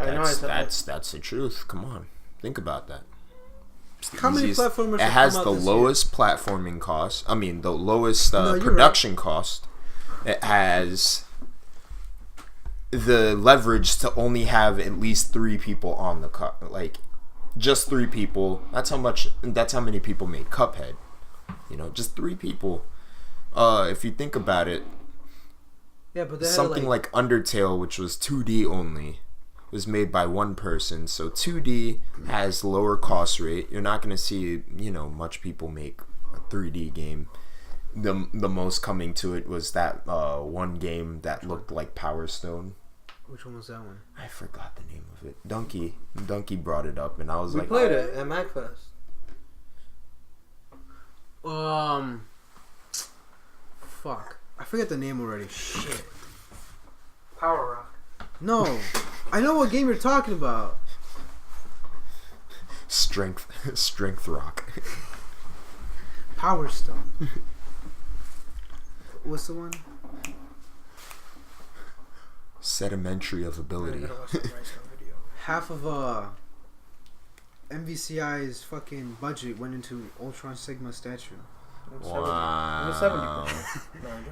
That's the truth. Come on, think about that. How many platformers? It has the lowest platforming cost. I mean, the lowest production cost. It has the leverage to only have at least 3 people on the like just 3 people. That's how many people made Cuphead. You know, just 3 people. If you think about it, yeah, but something like Undertale, which was 2D only, was made by 1 person. So 2D has lower cost rate. You're not going to see, much people make a 3D game. The most coming to it was that one game that looked like Power Stone. Which one was that one? I forgot the name of it. Donkey brought it up, and I was we played it at MagFest. Fuck. I forget the name already. Shit. Power Rock. No. I know what game you're talking about. Strength Rock. Power Stone. What's the one? Sedimentary of ability. Half of MVCI's fucking budget went into Ultron Sigma statue. Wow. 70%.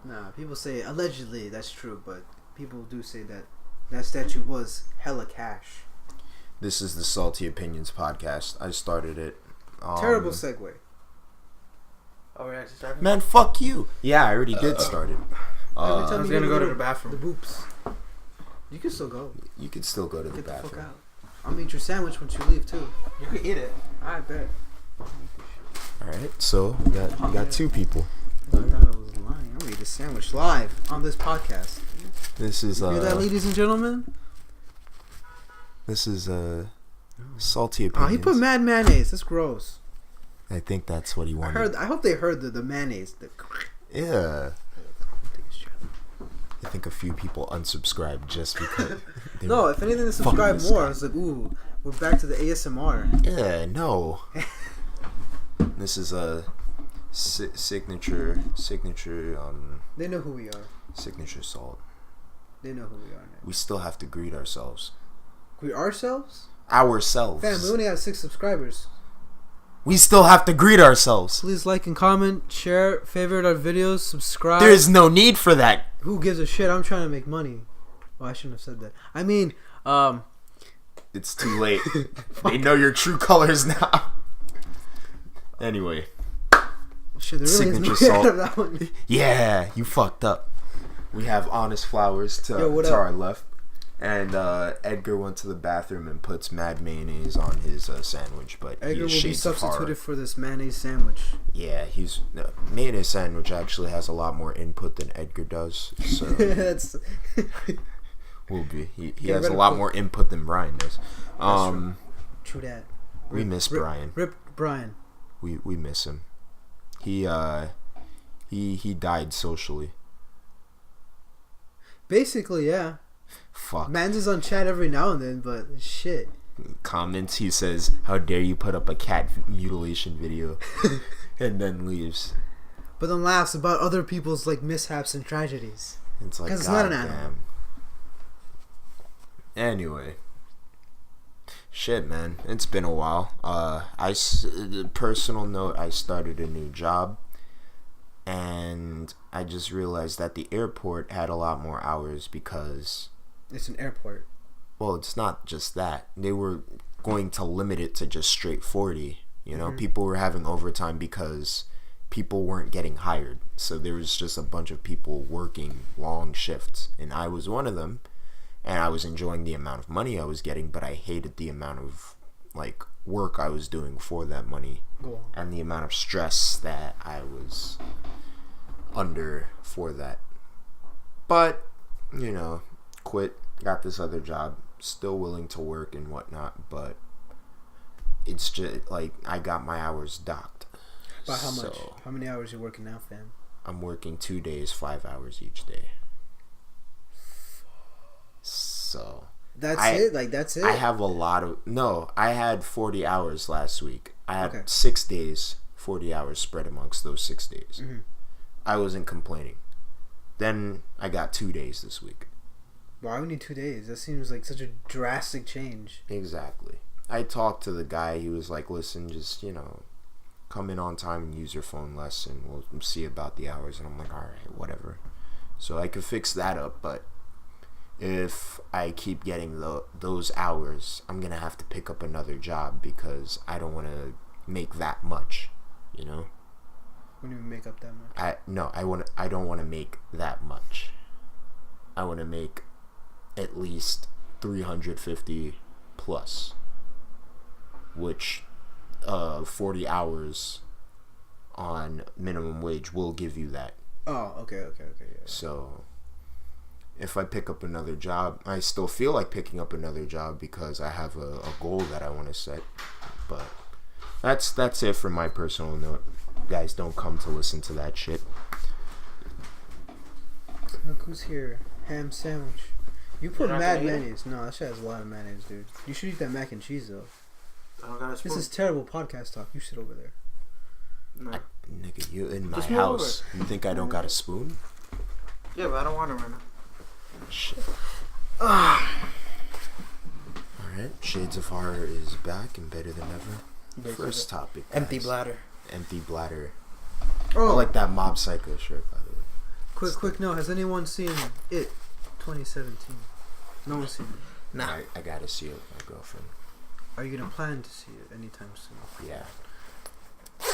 Nah, people say allegedly that's true, but people do say that statue was hella cash. This is the Salty Opinions podcast. I started it. Terrible segue. Oh, we actually started? Man, fuck you. Yeah, I already did start it. I was gonna go to the bathroom. The boops. You can still go. You can still go to the Get bathroom. The fuck out. I'll eat your sandwich once you leave too. You can eat it. I bet. Alright, so we got 2 people. I thought I was lying. I'll eat a sandwich live on this podcast. This is You hear that, ladies and gentlemen? This is Salty Opinions. Oh, he put mad mayonnaise. That's gross. I think that's what he wanted. I hope they heard the mayonnaise. Yeah. I think a few people unsubscribed just because. No, if anything, they subscribe more. It's like, ooh, we're back to the ASMR. Yeah, no. This is a signature. They know who we are. Signature Salt. They know who we are now. We still have to greet ourselves. Greet ourselves? Ourselves. Fam, we only have 6 subscribers. We still have to greet ourselves. Please like and comment, share, favorite our videos, subscribe. There is no need for that. Who gives a shit? I'm trying to make money. Oh, I shouldn't have said that. I mean, it's too late. They know your true colors now. Anyway. Shit, there really Signature is no Salt. of that one. Yeah, you fucked up. We have Honest Flowers to our left. And Edgar went to the bathroom and puts mad mayonnaise on his sandwich, but Edgar will be substituted for this mayonnaise sandwich. Yeah, mayonnaise sandwich actually has a lot more input than Edgar does. So That's will be. He has a lot more input than Brian does. True that. We miss Brian. Rip Brian. We miss him. He died socially. Basically, yeah. Fuck. Mans is on chat every now and then, but shit. Comments, he says, "How dare you put up a cat mutilation video," and then leaves. But then laughs about other people's like mishaps and tragedies. It's like, it's not an animal. Anyway, shit, man, it's been a while. Personal note, I started a new job, and I just realized that the airport had a lot more hours because it's an airport. Well, it's not just that. They were going to limit it to just straight 40. You know, people were having overtime because people weren't getting hired. So there was just a bunch of people working long shifts. And I was one of them. And I was enjoying the amount of money I was getting, but I hated the amount of work I was doing for that money. And the amount of stress that I was under for that. But, quit, got this other job, still willing to work and whatnot, but it's just I got my hours docked. By how much? How many hours are you working now, fam? I'm working 2 days, 5 hours each day. So that's it? That's it? I have a lot of I had 40 hours last week. I had 6 days, 40 hours spread amongst those 6 days. I wasn't complaining. Then I got 2 days this week. Why only 2 days? That seems like such a drastic change. Exactly. I talked to the guy. He was like, listen, just, come in on time and use your phone less, and we'll see about the hours. And I'm like, all right, whatever. So I could fix that up, but if I keep getting those hours, I'm going to have to pick up another job because I don't want to make that much, When you make up that much? I don't want to make that much. I want to make at least 350 plus, which 40 hours on minimum wage will give you that. Oh, okay, yeah. So if I pick up another job, I still feel like picking up another job because I have a goal that I want to set. But that's it for my personal note. Guys, don't come to listen to that shit. Look who's here. Ham sandwich. You put mad mayonnaise. No, that shit has a lot of mayonnaise, dude. You should eat that mac and cheese, though. I don't got a spoon. This is terrible podcast talk. You sit over there. No. Nigga, you in my house. You think I don't got a spoon? Yeah, but I don't want it right now. Shit. Alright, Shades of Horror is back and better than ever. First topic, guys. Empty bladder. Empty bladder. Oh, I like that Mob Psycho shirt, by the way. Quick note. Has anyone seen It 2017? No one's seen it. Nah. I gotta see it with my girlfriend. Are you gonna plan to see it anytime soon? Yeah.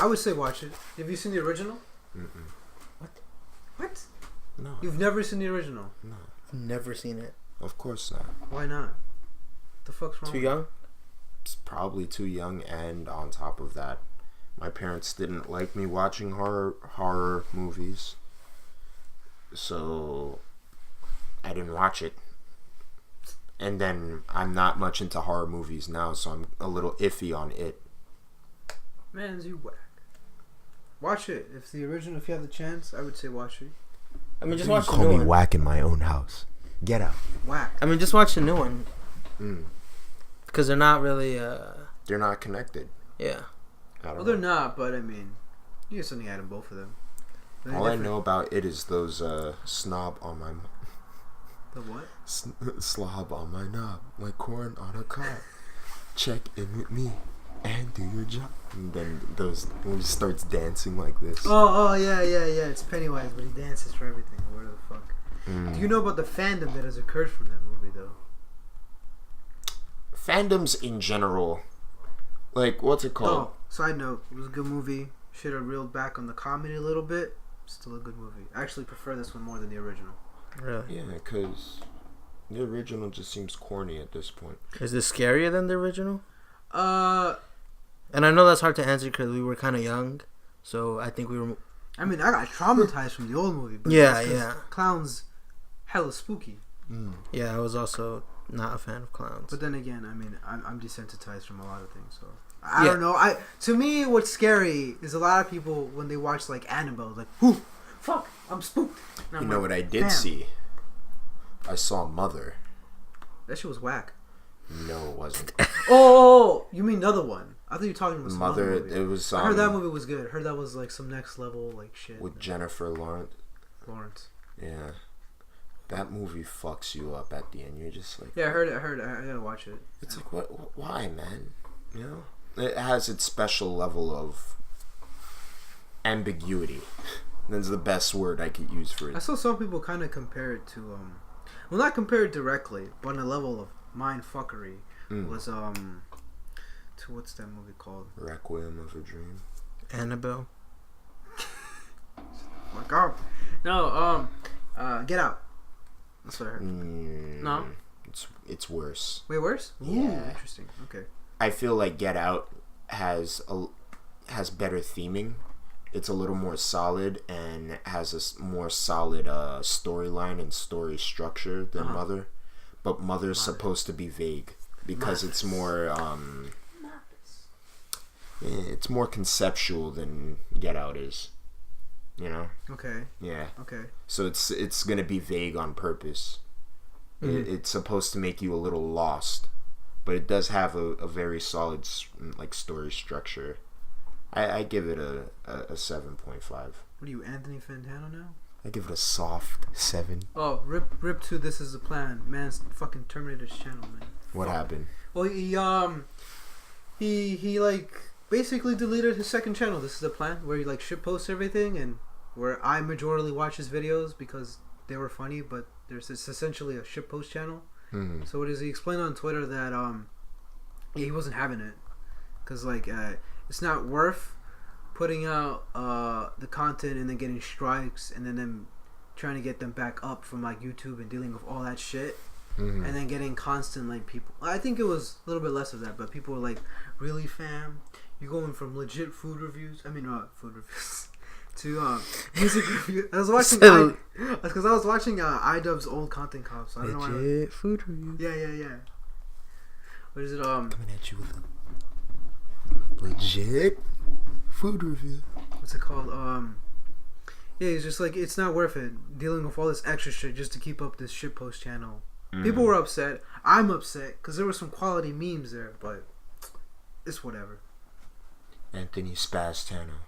I would say watch it. Have you seen the original? Mm-mm. What? No. You've never seen the original? No. Never seen it. Of course not. Why not? The fuck's wrong? Too young? It's probably too young, and on top of that, my parents didn't like me watching horror movies, so I didn't watch it. And then I'm not much into horror movies now, so I'm a little iffy on it. Man's you whack. Watch it. If you have the chance, I would say watch it. I mean, just watch the call new me one. whack in my own house. Get out. Whack. I mean, just watch the new one. Mm. Because they're not really, They're not connected. yeah. Well, they're not, but I mean, you get something out of both of them. All I know about it is those snob on my... The what? Slob on my knob, like corn on a cob. Check in with me and do your job. And then when he starts dancing like this. Oh, yeah. It's Pennywise, but he dances for everything. Where the fuck? Do you know about the fandom that has occurred from that movie, though? Fandoms in general, like, what's it called? Oh, side note, it was a good movie. Should have reeled back on the comedy a little bit. Still a good movie. I actually prefer this one more than the original. Really? Yeah, because the original just seems corny at this point. Is this scarier than the original? And I know that's hard to answer because we were kind of young, so I think we were... I mean, I got traumatized from the old movie. But Yeah. Clowns, hella spooky. Mm. Yeah, I was also not a fan of clowns. But then again, I mean, I'm desensitized from a lot of things, so... I don't know. To me, what's scary is a lot of people, when they watch, like, Annabelle, like, whoo, fuck, I'm spooked. You know what I did see? I saw Mother. That shit was whack. No, it wasn't. Oh, you mean another one? I thought you were talking about some Mother. other movie. It was. I heard that movie was good. I heard that was like some next level like shit. With Jennifer Lawrence. Yeah, that movie fucks you up at the end. You're just like. Yeah, I heard it. I gotta watch it. It's like what? Why, man? You know, it has its special level of ambiguity. That's the best word I could use for it. I saw some people kind of compare it to well, not compare it directly, but on a level of mind fuckery was to what's that movie called? Requiem of a Dream. Annabelle. Fuck off. No, Get Out. That's what I heard. No, it's worse. Way worse. Yeah. Ooh, interesting. Okay. I feel like Get Out has better theming. It's a little more solid and has a more solid storyline and story structure than Mother. But Mother's supposed to be vague because it's more it's more conceptual than Get Out is. You know? Okay. Yeah. Okay. So it's gonna be vague on purpose. Mm-hmm. It's supposed to make you a little lost, but it does have a very solid like story structure. I give it a 7.5. What are you, Anthony Fantano now? I give it a soft 7. Oh, rip to This Is the Plan. Man's fucking terminated his channel, man. What happened? Well, he like basically deleted his second channel. This Is the Plan, where he like shit posts everything, and where I majorly watch his videos because they were funny, but it's essentially a shit post channel. Mm-hmm. So what is he explained on Twitter that he wasn't having it because like it's not worth putting out the content and then getting strikes and then them trying to get them back up from like YouTube and dealing with all that shit, and then getting constant like people. I think it was a little bit less of that, but people were like, "Really, fam? You going from legit food reviews? I mean, food reviews." To music review. I was watching because I was watching edubbbz old content cops. So I don't know why. Food review. Yeah. What is it? Coming at you with a legit food review. What's it called? Yeah, it's just like it's not worth it dealing with all this extra shit just to keep up this shitpost channel. People were upset. I'm upset because there were some quality memes there, but it's whatever. Anthony Spastano.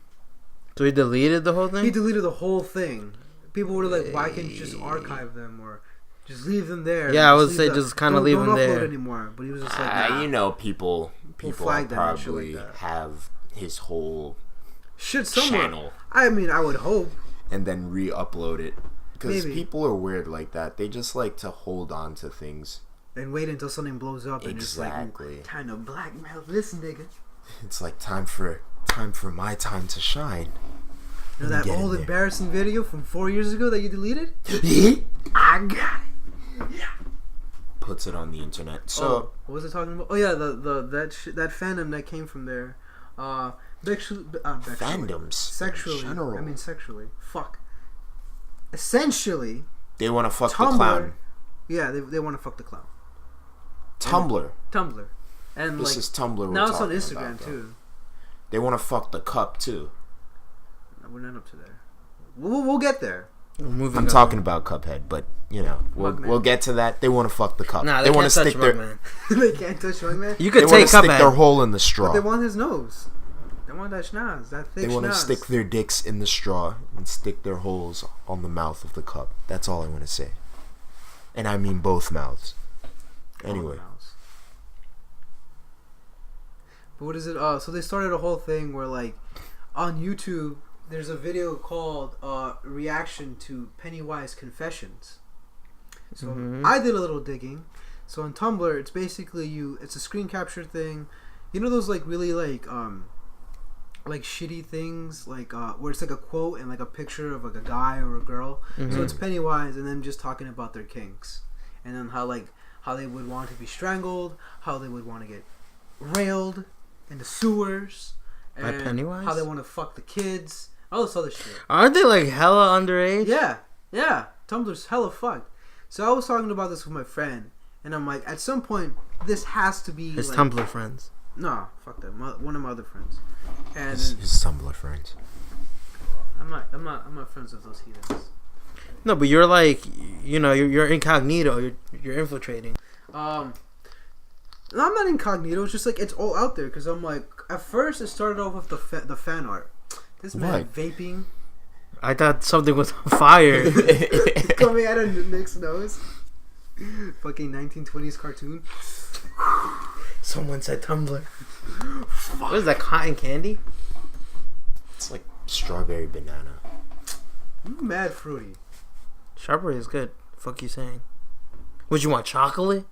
So he deleted the whole thing? He deleted the whole thing. People were like, "Why can't you just archive them or just leave them there?" Yeah, I would say just kind of leave them there. Don't upload anymore. But he was just like, nah. You know, people flag them and shit probably like that. have his whole shit somewhere. channel. I mean, I would hope. And then re-upload it. Because Maybe. people are weird like that. They just like to hold on to things. And wait until something blows up and Exactly. just like, time to blackmail this nigga. It's like time for my time to shine. You know that old embarrassing video from 4 years ago that you deleted? I got it. Puts it on the internet. So what was it talking about? Oh yeah, that fandom that came from there. fandoms. Sexually. In general. I mean sexually. Fuck. Essentially, they want to fuck Tumblr, the clown. Yeah, they want to fuck the clown. Tumblr. And This like is Tumblr. now it's on talking Instagram about, too. They want to fuck the cup too. We're not up to there. We'll get there. I'm talking about Cuphead, but you know we'll get to that. They want to fuck the cup. Nah, they want can't to touch stick their Mugman. They can't touch Mugman. You could they take want to stick Cuphead. their hole in the straw. But they want his nose. They want that schnoz, that thick schnoz. They want to stick their dicks in the straw and stick their holes on the mouth of the cup. That's all I want to say. And I mean both mouths. Anyway. But what is it? So they started a whole thing where like on YouTube there's a video called Reaction to Pennywise Confessions. So I did a little digging. So on Tumblr it's basically it's a screen capture thing. You know those like really like shitty things like where it's like a quote and like a picture of like a guy or a girl. So it's Pennywise and them just talking about their kinks. And then how they would want to be strangled, how they would want to get railed in the sewers, and by Pennywise? How they want to fuck the kids, all this other shit. Aren't they like hella underage? Yeah. Tumblr's hella fucked. So I was talking about this with my friend, and I'm like, at some point, this has to be his like, Tumblr friends. No, fuck that. One of my other friends, and his Tumblr friends. I'm not friends with those heathens. No, but you're like, you know, you're incognito. You're infiltrating. No, I'm not incognito. It's just like it's all out there because I'm like, at first it started off with the fan art. This man vaping. I thought something was on fire. Coming out of Nick's nose. Fucking 1920s cartoon. Someone said Tumblr. What is that, cotton candy? It's like strawberry banana. Mad fruity. Strawberry is good. Fuck you saying? Would you want chocolate?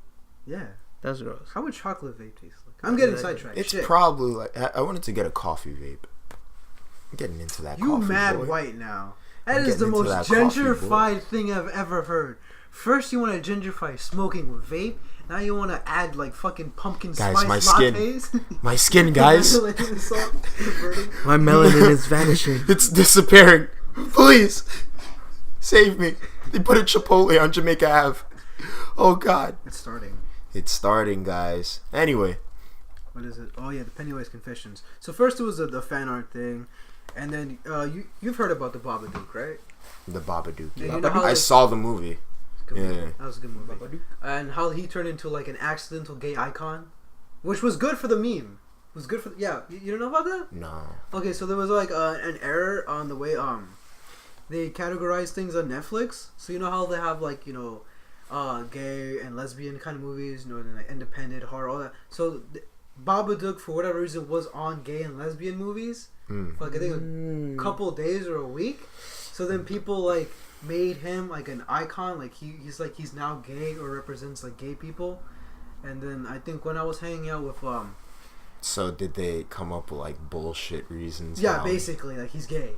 Yeah. That's gross. How would chocolate vape taste like? I'm getting sidetracked. It's probably like I wanted to get a coffee vape. I'm getting into that. You coffee mad boy. white now? That is the most gentrified thing I've ever heard. First you want to gentrify smoking with vape. Now you want to add like fucking pumpkin spice lattes. My skin, guys. My melanin is vanishing. It's disappearing. Please save me. They put a Chipotle on Jamaica Ave. Oh God. It's starting, guys. Anyway. What is it? Oh yeah, the Pennywise Confessions. So first it was the fan art thing, and then you've heard about the Babadook, right? The Babadook. Yeah, you know I saw the movie. That was a good movie. Babadook. And how he turned into like an accidental gay icon, which was good for the meme. It was good for you don't know about that? No. Okay, so there was like an error on the way they categorize things on Netflix. So you know how they have like gay and lesbian kind of movies, like independent horror, all that. So Babadook, for whatever reason, was on gay and lesbian movies for like I think a couple days or a week. So then people like made him like an icon, like he's now gay or represents like gay people. And then I think when I was hanging out with So did they come up with like bullshit reasons? Yeah, basically like he's gay.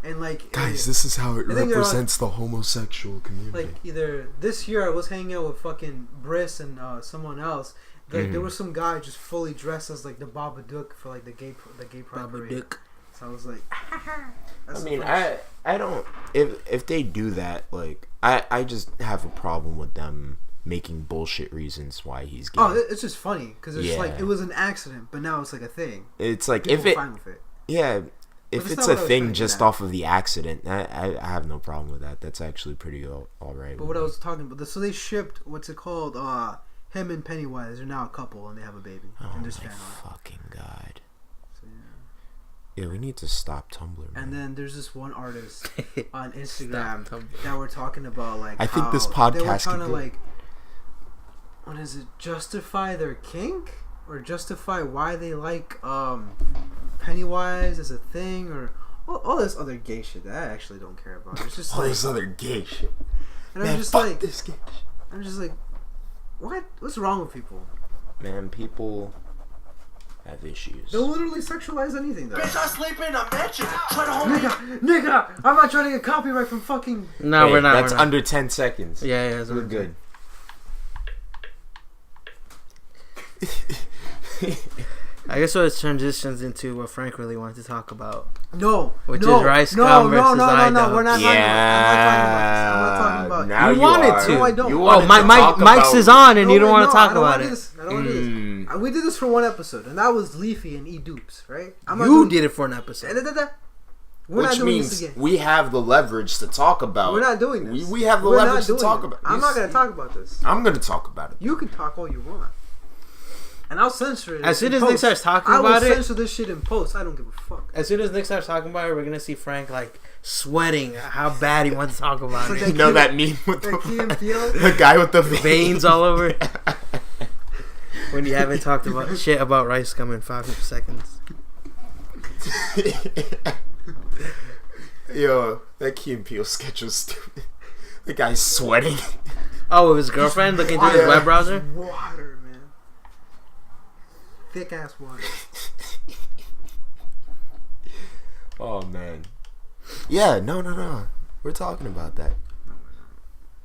And like, guys, this is how it represents the homosexual community. Like either this year I was hanging out with fucking Briss and someone else. Like there was some guy just fully dressed as like the Babadook for like the gay pride parade. So I was like, I mean, I don't, if they do that, like I just have a problem with them making bullshit reasons why he's gay. Oh, it's just funny because it's like it was an accident, but now it's like a thing. It's like people are fine with it. Yeah. If it's a thing just off of the accident, I have no problem with that. That's actually pretty all right. But what I was talking about, so they shipped, what's it called? Him and Pennywise are now a couple and they have a baby. Oh and my fucking god. So, yeah, we need to stop Tumblr, man. And then there's this one artist on Instagram that we're talking about, like, I think this podcast they were trying to, like, what is it, justify their kink? Or justify why they like, Pennywise as a thing, or all this other gay shit that I actually don't care about. It's just all like, this other gay shit. And man, I'm just fuck like, this gay shit. I'm just like, what? What's wrong with people? Man, people have issues. They'll literally sexualize anything, though. Bitch, I sleep in a mansion. Try to hold Nigga, I'm not trying to get copyright from fucking. No, we're not. That's we're not. under 10 seconds. Yeah, we're good. I guess what it transitions into what Frank really wanted to talk about. Which is ricegum versus No, we're not talking about this. I'm not talking about now you wanted to. No, I don't. Mike's is on and you don't want to talk about it. I don't want to do this. We did this for one episode, and that was Leafy and edubbbz, right? You did it for an episode. Which means we have the leverage to talk about. We're not doing this. We have the leverage to talk about. I'm not going to talk about this. I'm going to talk about it. You can talk all you want. And I'll censor it. As soon as Nick starts talking about it, I will censor this shit in post. I don't give a fuck. As soon as Nick starts talking about it, we're gonna see Frank like sweating how bad he wants to talk about it. You know that meme with the guy with the veins all over. When you haven't talked about shit about ricegum in 5 seconds. Yo, that Key and Peele sketch was stupid. The guy's sweating. Oh, with his girlfriend looking through his web browser. Water, man. Thick ass water. Oh man. Yeah, no. We're talking about that.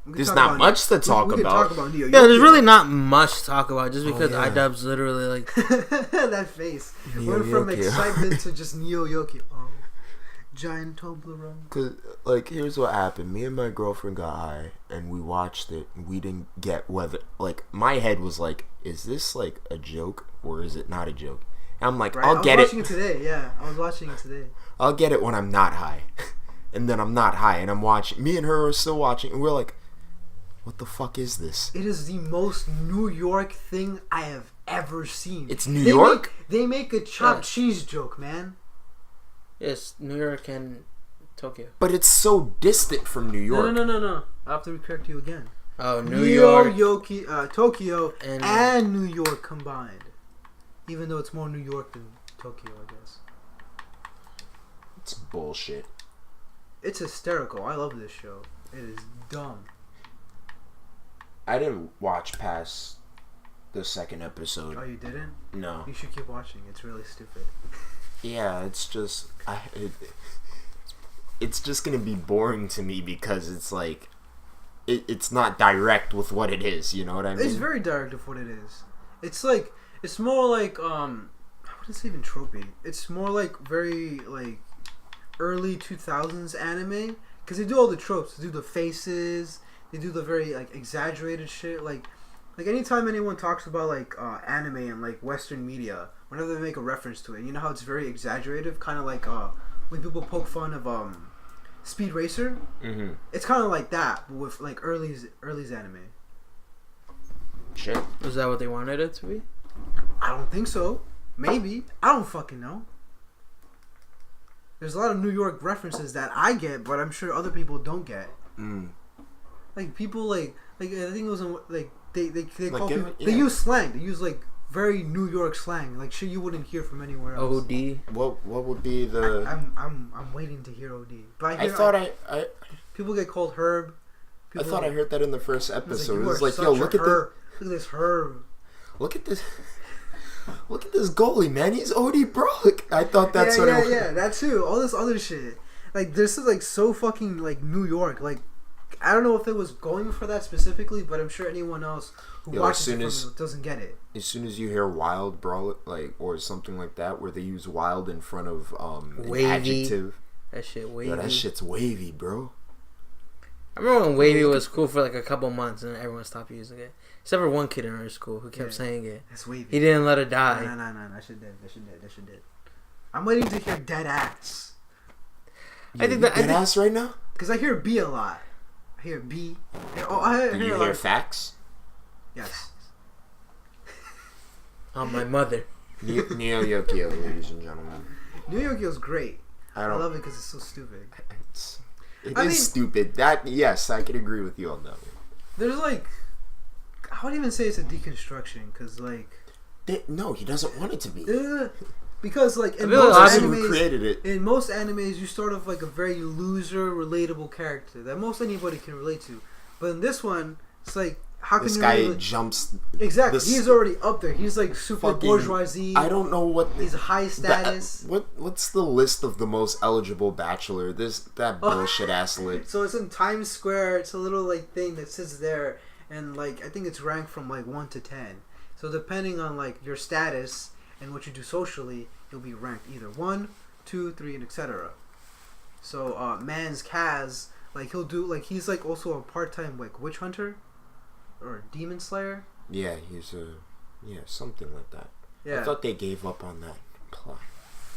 There's not much to talk about. Talk about Neo Yokio. Yeah, there's really not much to talk about just because edubbbz literally like that face went from excitement to just Neo Yokio. Oh, giant Toblerone. Cause like here's what happened. Me and my girlfriend got high and we watched it and we didn't get whether like my head was like, is this like a joke or is it not a joke? And I'm like, I'll get it. I was watching it today. Yeah, I was watching it today. I'll get it when I'm not high. And then I'm not high and I'm watching. Me and her are still watching and we're like, what the fuck is this? It is the most New York thing I have ever seen. It's New York? They make a chopped cheese joke, man. Yes, New York and Tokyo. But it's so distant from New York. No. I have to correct you again. Oh, New York, Tokyo, and New York combined. Even though it's more New York than Tokyo, I guess. It's bullshit. It's hysterical. I love this show. It is dumb. I didn't watch past the second episode. Oh, you didn't? No. You should keep watching. It's really stupid. Yeah, it's just it's just gonna be boring to me because it's like it's not direct with what it is. You know what I mean? It's very direct with what it is. It's like it's more like what is even tropey? It's more like very like early 2000s anime because they do all the tropes. They do the faces. They do the very like exaggerated shit. Like anytime anyone talks about like anime and like Western media, whenever they make a reference to it, you know how it's very exaggerative, kind of like when people poke fun of Speed Racer. Mm-hmm. It's kind of like that, but with like early's anime. Shit. Is that what they wanted it to be? I don't think so. Maybe. I don't fucking know. there's a lot of New York references that I get, but I'm sure other people don't get. Like people like I think it was like they call people, they use slang. They use like very New York slang, like shit you wouldn't hear from anywhere else. OD. What would be the? I'm waiting to hear OD. But I thought people get called Herb. I thought I heard that in the first episode. It was like, yo, look at this Herb. Look at this. Look at this goalie, man. He's OD Brock. I thought that's what it was. Yeah, that too. All this other shit. Like, this is, like, so fucking, like, New York. Like, I don't know if it was going for that specifically, but I'm sure anyone else who watches it doesn't get it. As soon as you hear wild, bro, like, or something like that, where they use wild in front of an adjective. That shit wavy. Yo, that shit's wavy, bro. I remember when wavy was cool for, like, a couple months, and everyone stopped using it. Except for one kid in our school who kept saying it. That's wavy. He didn't let it die. No. That shit did. I'm waiting to hear dead ass. I think that dead ass right now? Because I hear B a lot. I hear B. Do you hear facts? Yes. On my mother. Neo Yokio, ladies and gentlemen. Neo Yokio's great. I love it because it's so stupid. It is stupid. That, yes, I can agree with you on that one. There's like, I wouldn't even say it's a deconstruction because like, no, he doesn't want it to be. Because like in most animes, you start off like a very loser, relatable character that most anybody can relate to. But in this one, it's like, how can this guy jumps? Exactly, he's already up there. He's like super bourgeoisie. I don't know what. He's high status. What's the list of the most eligible bachelor? That bullshit ass list. So it's in Times Square. It's a little like thing that sits there, and like I think it's ranked from like 1 to 10. So depending on like your status and what you do socially, you'll be ranked either 1, 2, 3, and etc. So Man's Kaz, like he's like also a part-time like witch hunter. Or Demon Slayer? Yeah, he's something like that. Yeah. I thought they gave up on that plot.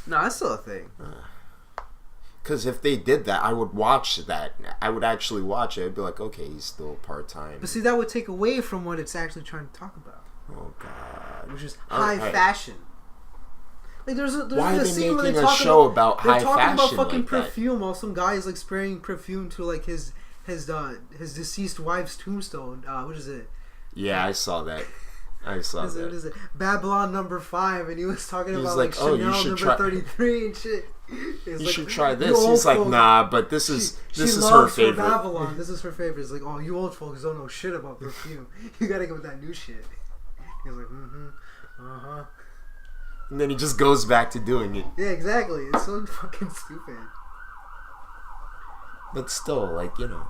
No, that's still a thing. Because if they did that, I would watch that. I would actually watch it. I'd be like, okay, he's still part-time. But see, that would take away from what it's actually trying to talk about. Oh, God. Which is high fashion. Like, why are they making a show about high fashion? They're talking about fucking like perfume while some guy is like spraying perfume to like his deceased wife's tombstone. What is it? Yeah, I saw that. What is it? Babylon number 5, and he was talking about like Chanel number 33 and shit. You should try this. He's like, nah, but this is her favorite. Babylon. This is her favorite. It's like, oh, you old folks don't know shit about perfume. You gotta go with that new shit. He's like, And then he just goes back to doing it. Yeah, exactly. It's so fucking stupid. But still, like, you know,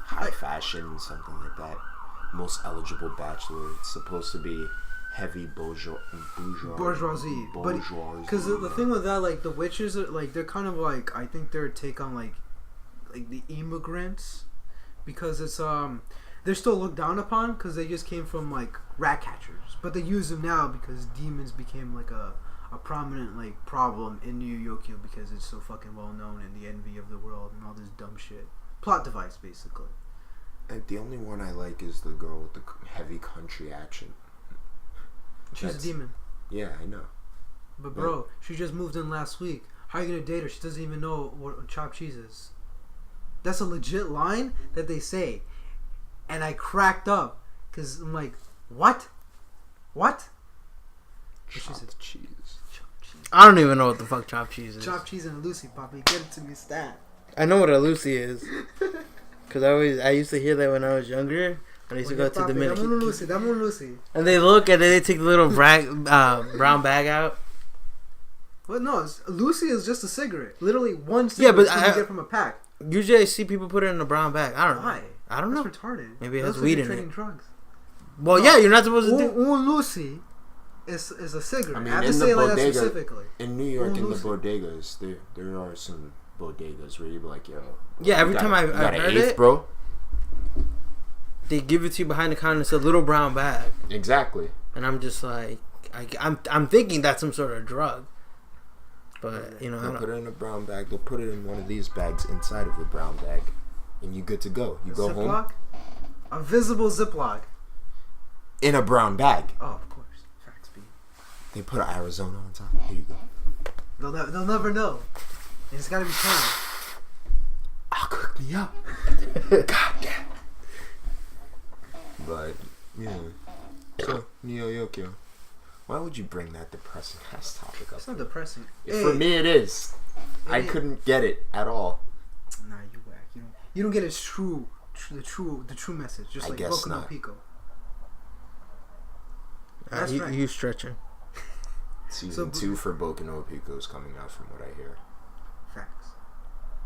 high fashion, something like that. Most eligible bachelor. It's supposed to be heavy bourgeoisie. But because the thing with that, like, the witches are like, they're kind of like, I think they're a take on like the immigrants, because it's they're still looked down upon because they just came from like rat catchers, but they use them now because demons became like a prominent like problem in Neo Yokio because it's so fucking well known and the envy of the world and all this dumb shit. Plot device, basically. And the only one I like is the girl with the heavy country action. She's a demon. Yeah, I know. But bro, she just moved in last week. How are you gonna date her? She doesn't even know what chopped cheese is. That's a legit line that they say. And I cracked up because I'm like, what? Chopped cheese. I don't even know what the fuck chopped cheese is. Chopped cheese and a Lucy, Poppy. Get it to me, stat. I know what a Lucy is. Because I used to hear that when I was younger. I used to go to the Dominican. Lucy. And they look and then they take the little brown bag out. Well, no, Lucy is just a cigarette. Literally one cigarette you get from a pack. Usually I see people put it in a brown bag. I don't know. Why? I don't know. That's retarded. Maybe it has weed in it. Drugs. Well, yeah, you're not supposed to do... Lucy is a cigarette. I mean, I have to say it like that specifically. In New York, in the bodegas, there are some bodegas where you be like, yo... Yeah, every time I've heard it, bro, they give it to you behind the counter. It's a little brown bag. Exactly. And I'm just like... I'm thinking that's some sort of drug. But, you know... They'll put it in a brown bag. They'll put it in one of these bags inside of the brown bag. And you're good to go. You go home. A visible Ziploc. In a brown bag. Oh, of course. Facts, B. They put Arizona on top. Here you go. They'll never know. It's gotta be turned. I'll cook me up. God damn. But yeah. So Neo Yokio. Why would you bring that depressing ass topic up? It's not depressing. For me, it is. I couldn't get it at all. Nah, you whack. You don't get its true message. Just like Boku no Pico. That's right. You stretching. Season 2 for Boku no Pico is coming out, from what I hear. Facts.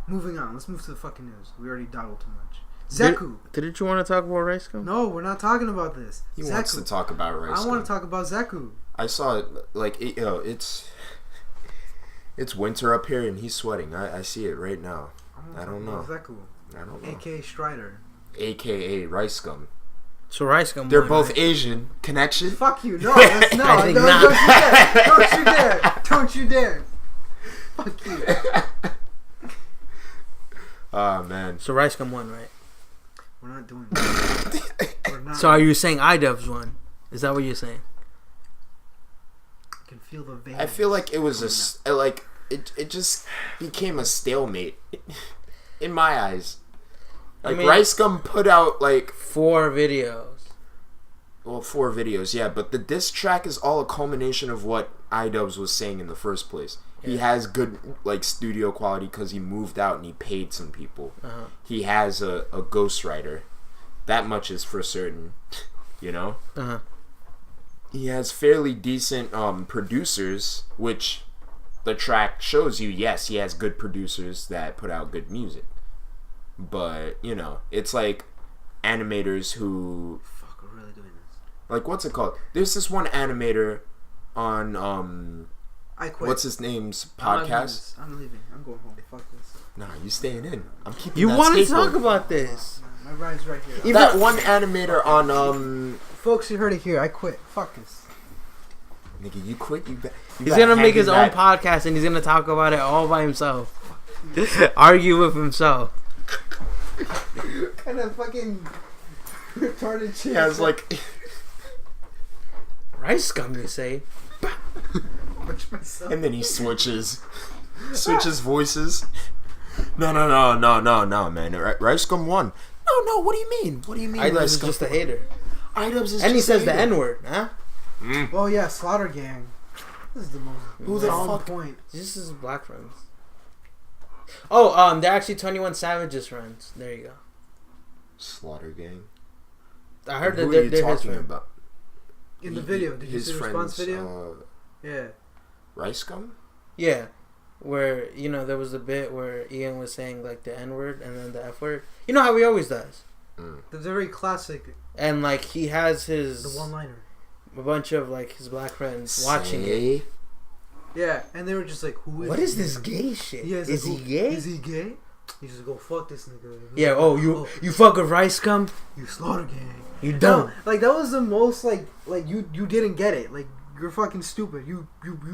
Moving on. Let's move to the fucking news. We already dawdled too much. Zeku. Didn't you want to talk about ricegum? No, we're not talking about this. He wants to talk about ricegum. I want to talk about Zeku. I saw it. Like, it's winter up here, and he's sweating. I see it right now. I don't know. Zeku. I don't know. AKA Strider. AKA ricegum. So ricegum. They're both Asian. Connection? Fuck you. No, that's not. Don't you dare. Don't you dare. Fuck you. Oh, man. So ricegum won, right? We're not doing that. We're not. So are you saying edubbbz won? Is that what you're saying? I can feel the veins. I feel like it was it just became a stalemate in my eyes. Like, ricegum put out like 4 videos. Well, 4 videos, yeah, but the diss track is all a culmination of what edubbbz was saying in the first place. Yeah. He has good like studio quality because he moved out and he paid some people. Uh-huh. He has a ghostwriter. That much is for certain, you know. Uh-huh. He has fairly decent producers, which the track shows you. Yes, he has good producers that put out good music. But, you know, it's like animators who... Fuck, we're really doing this. Like, what's it called? There's this one animator on, I quit. What's his name's podcast? I'm leaving. I'm going home. Fuck this. Nah, you staying in. I'm keeping You that want to skateboard. talk about this. My ride's right here. That one animator on, Folks, you heard it here. I quit. Fuck this. Nigga, you quit? He's going to make his own podcast and he's going to talk about it all by himself. Argue with himself. What kind of fucking retarded shit? Yeah, it's like... Ricegum, you say? And then he switches voices. No, man. Ricegum won. No, what do you mean? What do you mean? edubbbz is just a hater. edubbbz is and he just says a the hater. N-word, huh? Mm. Oh yeah, Slaughter Gang. This is the most... Who the fuck? Point. This is black friends. Oh, they're actually 21 Savage's friends. There you go. Slaughter Gang. I heard that they're his friends. about. In the video, did you see the response video? Yeah. Ricegum? Yeah, where there was a bit where Ian was saying like the N-word and then the F word. You know how he always does. The very classic. And like he has the one-liner. A bunch of like his black friends watching it. Yeah, and they were just like, "Who is? What is this gay shit? Yeah, is he gay? Is he gay?" He just go, "Fuck this nigga." Yeah. Oh, you fuck with Ricegum? You Slaughter Gang. You don't. Like that was the most like you didn't get it. Like you're fucking stupid. You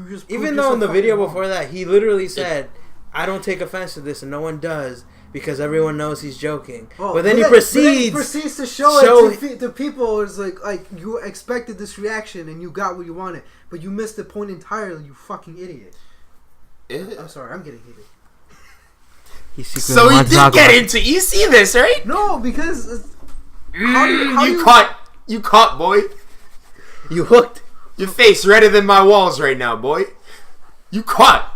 just even though in the video before that he literally said, "I don't take offense to this," and no one does because everyone knows he's joking. Oh, but then he proceeds to show it to people. It's like you expected this reaction and you got what you wanted, but you missed the point entirely. You fucking idiot. I'm sorry. I'm getting heated. So he did get into. You see this, right? No, because you caught, boy. You hooked. Your face redder than my walls right now, boy. You caught.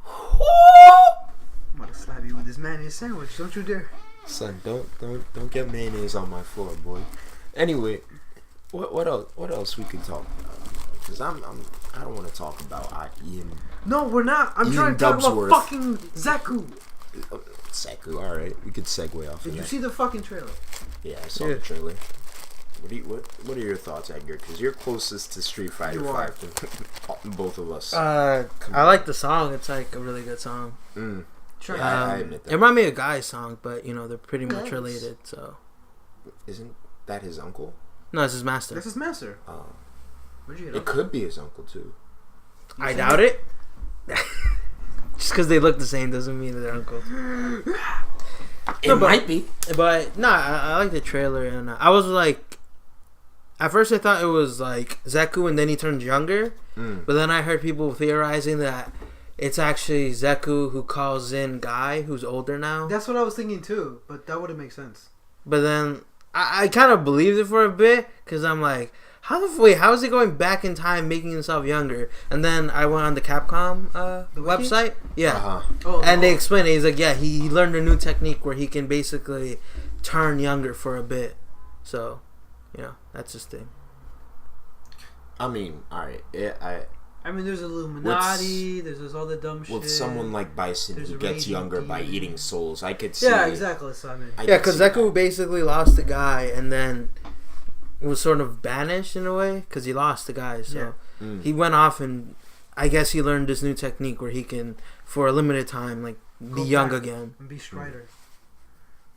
I'm gonna slap you with this mayonnaise sandwich. Don't you dare. Son, don't get mayonnaise on my floor, boy. Anyway, what else we could talk about? Because I don't want to talk about Ian. No, we're not. I'm trying to talk about fucking Zeku. Zeku, all right. We could segue off. Did you see the fucking trailer? Yeah, I saw the trailer. What are your thoughts, Edgar? Because you're closest to Street Fighter 5 than both of us. I like the song. It's like a really good song. Sure. Yeah, I admit that. It reminded me of Guy's song, but they're pretty much related. So, isn't that his uncle? No, it's his master. That's his master. Oh, where'd you get it could be his uncle too. I doubt it. Just because they look the same doesn't mean they're uncles. It might be. But I like the trailer, and I was like, at first I thought it was like Zeku, and then he turned younger, But then I heard people theorizing that it's actually Zeku who calls in Guy, who's older now. That's what I was thinking too, but that wouldn't make sense. But then I kind of believed it for a bit because I'm like, how is he going back in time, making himself younger? And then I went on the Capcom website, and they explained it. He's like, yeah, he learned a new technique where he can basically turn younger for a bit. So, that's his thing. I mean, alright, I mean, there's Illuminati, there's all the dumb shit. With someone like Bison who gets younger by eating souls, I could see... Yeah, exactly, so I mean... Yeah, because Zeku basically lost the guy and then was sort of banished in a way because he lost the guy. So he went off and I guess he learned this new technique where he can, for a limited time, like, be young again. And be Strider.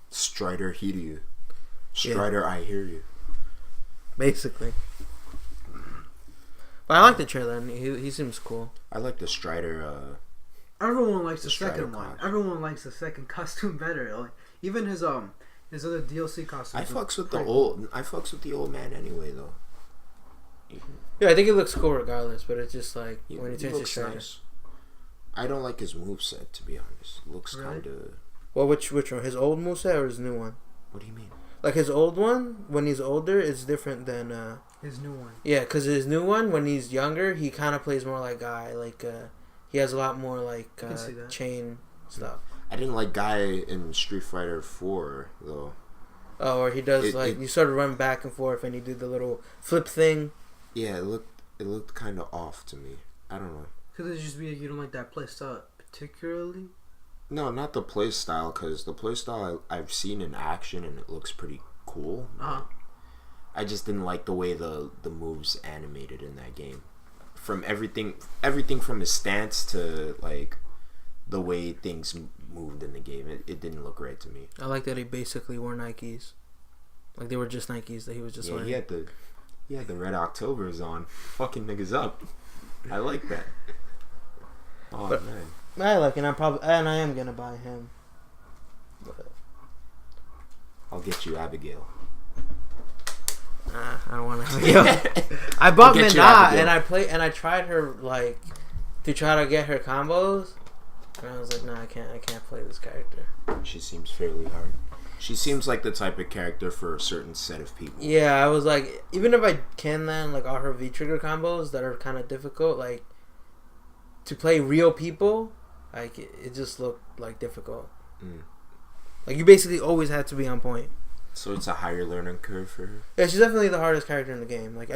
Strider, hear you. Strider, I hear you. Basically. But I like the trailer, and he seems cool. I like the Strider. Everyone likes the second one. Everyone likes the second costume better. Like, even his other DLC costume. I fucks with the old man anyway, though. Yeah, I think it looks cool regardless, but it's just like when he changes Strider. Nice. I don't like his moveset, to be honest. It looks kind of... Well, which one? His old moveset or his new one? What do you mean? Like his old one, when he's older, is different than his new one. Yeah, because his new one, when he's younger, he kind of plays more like Guy. Like he has a lot more like chain stuff. I didn't like Guy in Street Fighter 4 though. Oh, or he does you sort of run back and forth, and he did the little flip thing. Yeah, it looked kind of off to me. I don't know. Could it just be you don't like that play style particularly? No, not the play style, because the play style I've seen in action and it looks pretty cool. I just didn't like the way the moves animated in that game. From everything from his stance to like the way things moved in the game, it didn't look right to me. I like that he basically wore Nikes, like they were just Nikes that he was just wearing. He had the Red Octobers on, fucking niggas up. I like that. Oh man. I like it. I am gonna buy him. But I'll get you Abigail. I don't want Abigail. I bought Minna and I tried her like to try to get her combos, and I was like, no, I can't play this character. She seems fairly hard. She seems like the type of character for a certain set of people. Yeah, I was like, even if I can land like all her V trigger combos that are kind of difficult, like to play real people. Like it just looked like difficult. Like you basically always had to be on point. So it's a higher learning curve for her. Yeah, she's definitely the hardest character in the game. Like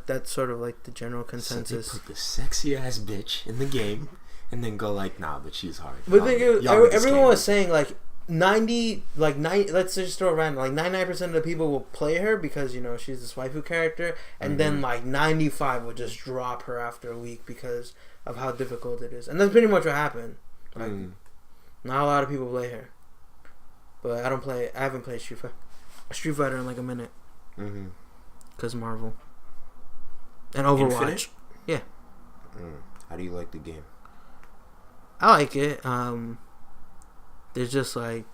that's sort of like the general consensus. So they put the sexy ass bitch in the game, and then go like, nah, but she's hard. But everyone was saying like 90. Let's just throw around like 99% of the people will play her because she's this waifu character, and then like 95 will just drop her after a week because of how difficult it is, and that's pretty much what happened. Like, not a lot of people play her, but I haven't played Street Fighter in like a minute, because Marvel and Overwatch. Infinite? Yeah. How do you like the game? I like it. There's just like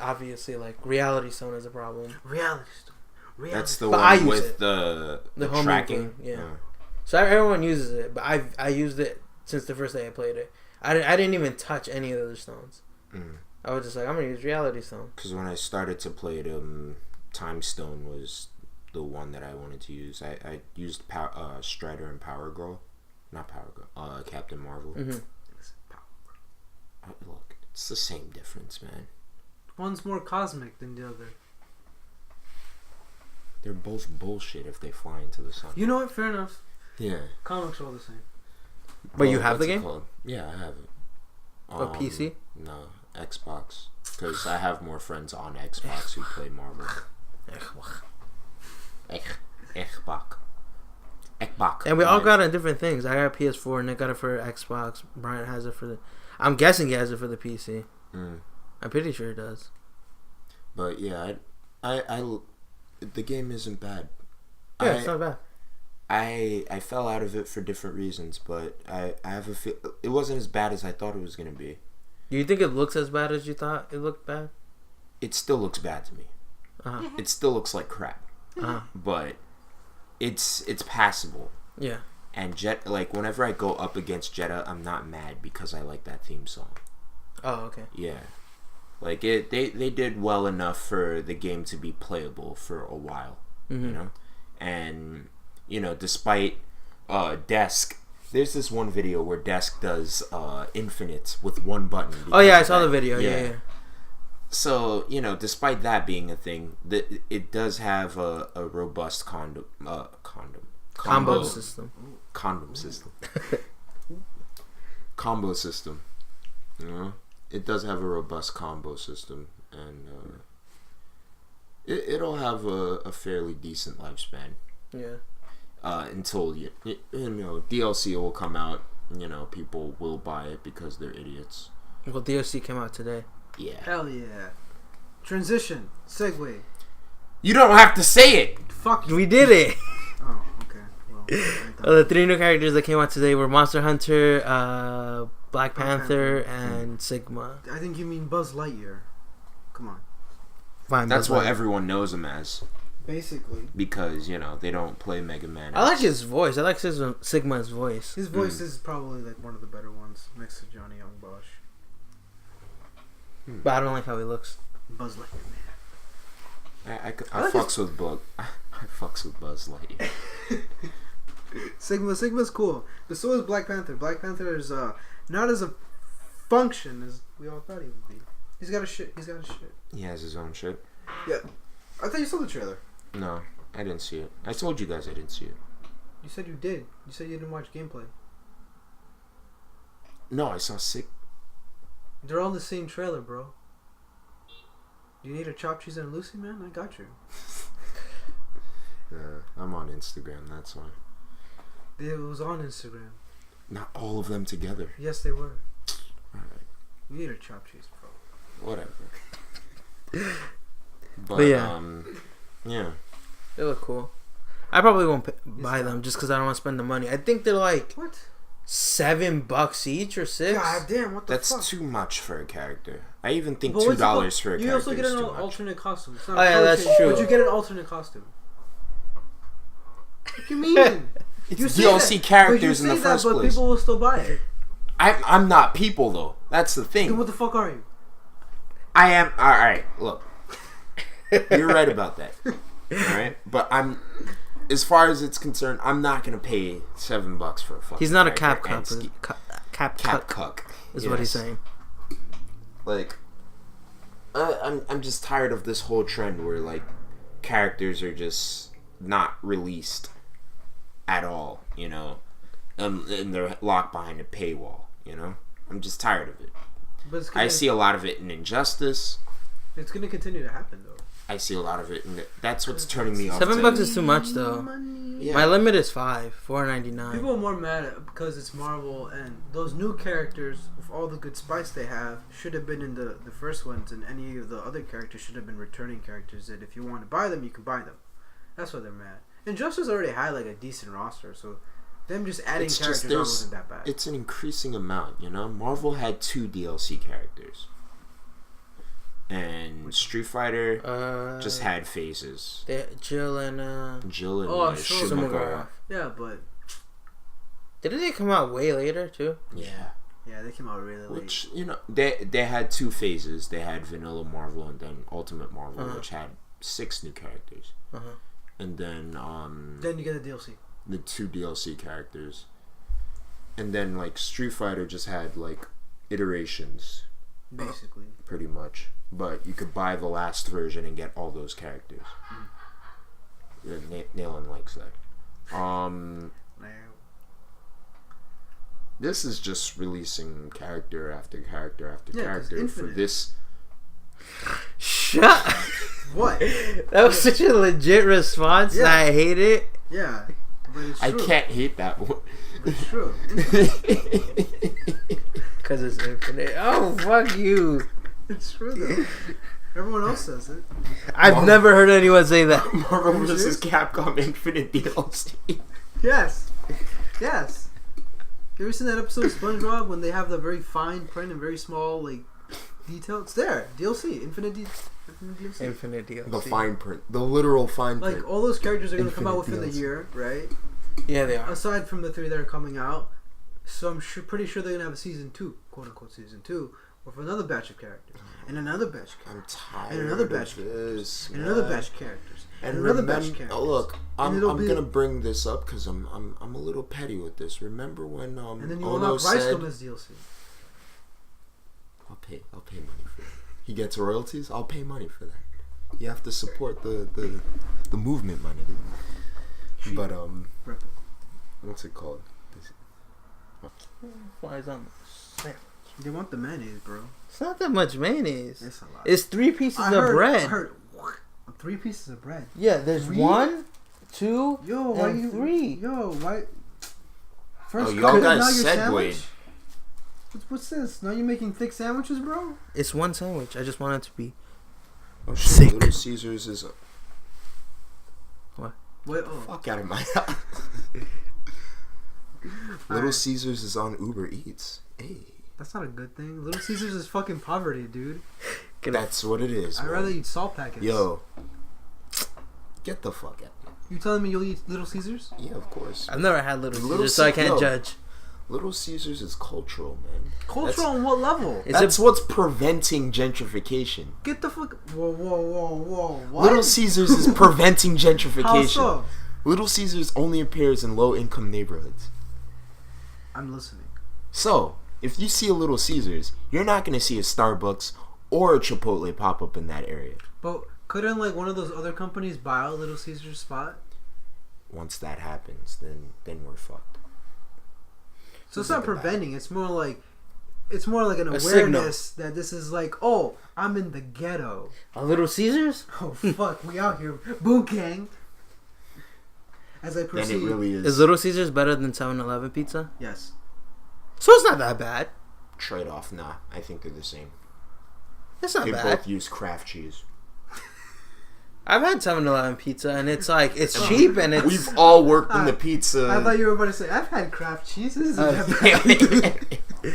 obviously like Reality Stone is a problem. Reality Stone. That's the one with the tracking. Yeah. So everyone uses it, but I used it since the first day I played it. I didn't even touch any of the other stones. I was just like, I'm gonna use Reality Stone. Because when I started to play it, Time Stone was the one that I wanted to use. I used Strider and Power Girl, not Power Girl, Captain Marvel. Look, it's the same difference, man. One's more cosmic than the other. They're both bullshit if they fly into the sun. You know what? Fair enough. Yeah. Comics are all the same. But you have the game? Yeah, I have it. What, PC? No, Xbox. Because I have more friends on Xbox who play Marvel. Xbox. And we all got it on different things. I got PS4, Nick got it for Xbox. Brian has it for the... I'm guessing he has it for the PC. I'm pretty sure he does. But yeah, I the game isn't bad. Yeah, it's not bad. I fell out of it for different reasons, but I have a feel it wasn't as bad as I thought it was gonna be. Do you think it looks as bad as you thought it looked bad? It still looks bad to me. It still looks like crap. But it's passable. Yeah. And like whenever I go up against Jeddah, I'm not mad because I like that theme song. Oh, okay. Yeah, like they did well enough for the game to be playable for a while, Mm-hmm. you know, and despite Desk, there's this one video where Desk does infinite with one button. Oh yeah, I saw the video. Yeah. So despite that being a thing, it does have a robust combo system. Combo system. It does have a robust combo system, and it'll have a fairly decent lifespan. Yeah. Until DLC will come out, people will buy it because they're idiots. Well, DLC came out today. Yeah. Hell yeah. Transition. Segue. You don't have to say it. Fuck you. We did it. Oh, okay. Well, The 3 new characters that came out today were Monster Hunter, Black Panther, and Sigma. I think you mean Buzz Lightyear. Come on. Fine. That's what everyone knows him as. Basically. Because, they don't play Mega Man. I like his voice. I like Sigma's voice. His voice is probably like one of the better ones next to Johnny Young Bosch. But I don't like how he looks. Buzz Lightyear, man. I fucks with Buzz. I fucks with Buzz Lightyear. Sigma's cool, but so is Black Panther. Black Panther is not as a function as we all thought he would be. He's got a shit. He has his own shit. Yeah, I thought you saw the trailer. No, I didn't see it. I told you guys I didn't see it. You said you did. You said you didn't watch gameplay. No, I saw sick. They're all the same trailer, bro. You need a chopped cheese and a Lucy, man? I got you. I'm on Instagram, that's why. It was on Instagram. Not all of them together. Yes, they were. Alright. You need a chopped cheese, bro. Whatever. But yeah. Yeah. They look cool. I probably won't buy them just because I don't want to spend the money. I think they're like What? $7 each or $6. God damn, what the fuck? That's too much for a character. I even think But what's it $2 called? for a You character also get is an too much. alternate costume. It's not Oh, a yeah, that's color change, true. But you get an alternate costume. What do you mean? It's You say DLC that, characters but you in the say that, first but place. people will still buy it. I'm not people though. That's the Then thing. what the fuck are you? I am. All right, look. You're right about that. All right, but as far as it's concerned, I'm not gonna pay $7 for a fucking. He's not a character cap and cap cuck is what he's saying. Like, I'm just tired of this whole trend where like characters are just not released at all, and they're locked behind a paywall. I'm just tired of it. But I see a lot of it in Injustice. It's gonna continue to happen though. I see a lot of it, and that's what's turning me off. $7 is too much though. Yeah. My limit is $4.99. People are more mad because it's Marvel, and those new characters with all the good spice they have should have been in the first ones, and any of the other characters should have been returning characters that if you want to buy them, you can buy them. That's why they're mad. Injustice already had like a decent roster, so them just adding characters wasn't that bad. It's an increasing amount, Marvel had 2 DLC characters. And Street Fighter just had phases. Jill and Shumagara. Yeah, but didn't they come out way later too? Yeah. Yeah, they came out really late. Which, they had 2 phases. They had Vanilla Marvel and then Ultimate Marvel, which had 6 new characters. And then you get the DLC. The 2 DLC characters. And then like Street Fighter just had like iterations. Basically. Pretty much. But you could buy the last version and get all those characters. Nailan likes that. This is just releasing character after character after character for this. Shut. What? That was such a legit response. Yeah. I hate it. Yeah, but it's I true. can't hate that one. It's true. Because it's infinite. Oh, fuck you. It's true though. Everyone else says it. I've never heard anyone say that. Marvel vs. Capcom Infinite DLC. Yes. Yes. You ever seen that episode of SpongeBob when they have the very fine print and very small like detail? It's there. DLC. Infinite DLC. Infinite DLC. The fine print. The literal fine print. Like all those characters are gonna come out Infinite within the DLC. year, right? Yeah, they are. Aside from the 3 that are coming out, so I'm pretty sure they're gonna have a season 2, quote unquote season 2, with another batch of characters, and another batch of characters, I'm tired. and another batch of this, and another batch of characters, and another batch of characters. Oh look, I'm gonna bring this up because I'm a little petty with this. Remember when and then you Ono unlock said, ricegum as DLC. I'll pay money for that. He gets royalties. I'll pay money for that. You have to support the movement, my nigga. But what's it called? Flies on the sandwich. They want the mayonnaise, bro. It's not that much mayonnaise. It's a lot. It's 3 pieces of bread. I heard 3 pieces of bread. Yeah, there's 3? 1, 2, Yo, why and you 3. Yo, why? First, y'all now guys your segued. sandwich? What's this? Now you making thick sandwiches, bro? It's 1 sandwich. I just want it to be Oh shit! sick. Little Caesars is. What? Wait, oh. Fuck out of my house. Little Caesars is on Uber Eats. Hey. That's not a good thing. Little Caesars is fucking poverty, dude. That's what it is. I'd man. rather eat salt packets. Yo. Get the fuck out. You telling me you'll eat Little Caesars? Yeah, of course. I've never had Little Little Caesars, so I can't Yo. judge. Little Caesars is cultural, man. Cultural on what level? It's That's what's preventing gentrification. Get the fuck. Whoa. What? Little Caesars is preventing How gentrification. so? Little Caesars only appears in low-income neighborhoods. I'm listening. So, if you see a Little Caesars, you're not going to see a Starbucks or a Chipotle pop up in that area. But couldn't like one of those other companies buy out Little Caesars spot? Once that happens, then we're fucked. So it's not preventing. It's more like an A awareness that this is like, oh, I'm in the ghetto. A Little Caesars? Oh fuck, we out here, Boo Gang. As I And proceed, it really Is is Little Caesars better than 7-Eleven pizza? yes. So it's not that bad. trade-off. Nah, I think they're the same. It's not They bad. both use craft cheese. I've had 7-Eleven pizza, and it's like it's cheap, and it's We've all worked in the pizza. I thought you were about to say I've had craft cheese. This isn't that bad.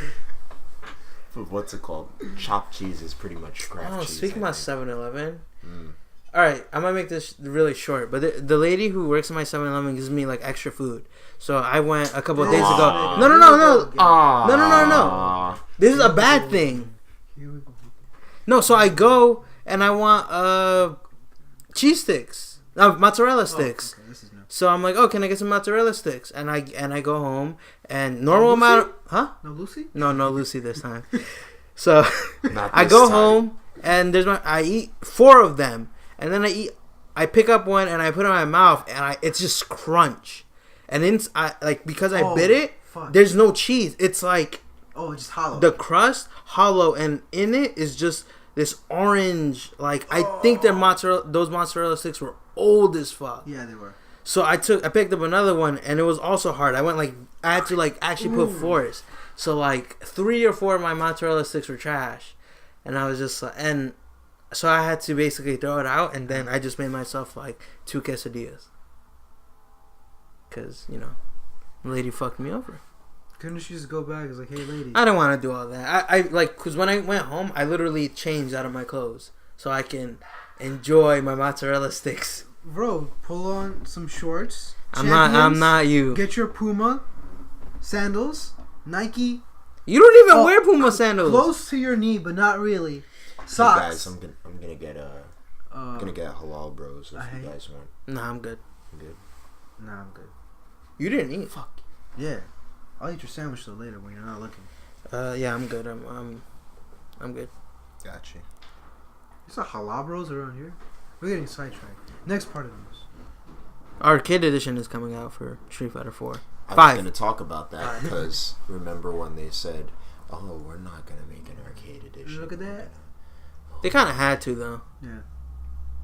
But what's it called? Chopped cheese is pretty much craft Oh, cheese. speaking I about think. 7-Eleven. All right, I'm gonna make this really short. But the lady who works at my 7-Eleven gives me like extra food. So I went a couple of days ago. No. Ah. This is a bad thing. No, so I go and I want cheese sticks, mozzarella sticks. Okay, this is new. So I'm like, oh, can I get some mozzarella sticks? And I go home and normal amount. Huh? No Lucy? No, Lucy this time. So Not I this go time. home and I eat 4 of them, and then I pick up one and I put it in my mouth, and it's just crunch, and because I bit it, fuck. there's no cheese. It's like It's just hollow. the crust hollow, and in it is just this orange. Like I think those mozzarella sticks were old as fuck. Yeah, they were. So I picked up another one, and it was also hard. I had to actually put force. So 3 or 4 of my mozzarella sticks were trash, and I was just and so I had to basically throw it out, and then I just made myself 2 quesadillas, cause the lady fucked me over. Couldn't she just go back? It's like, hey, lady. I don't want to do all that. Cause when I went home, I literally changed out of my clothes so I can enjoy my mozzarella sticks. Bro, pull on some shorts. I'm Champions, not you. Get your Puma sandals, Nike. You don't even wear Puma sandals. Close to your knee, but not really. Hey Socks. guys, I'm gonna get halal bros if you guys want. Nah, I'm good. I'm good. Nah, I'm good. You didn't eat. Fuck. Yeah, I'll eat your sandwich though later when you're not looking. Yeah, I'm good. I'm good. Gotcha. It's not halal bros around here. We're getting sidetracked. Next part of the news. Arcade edition is coming out for Street Fighter 4. I was 5. gonna talk about that because remember when they said, "Oh, we're not gonna make an arcade edition." Look at that. They kind of had to though. Yeah.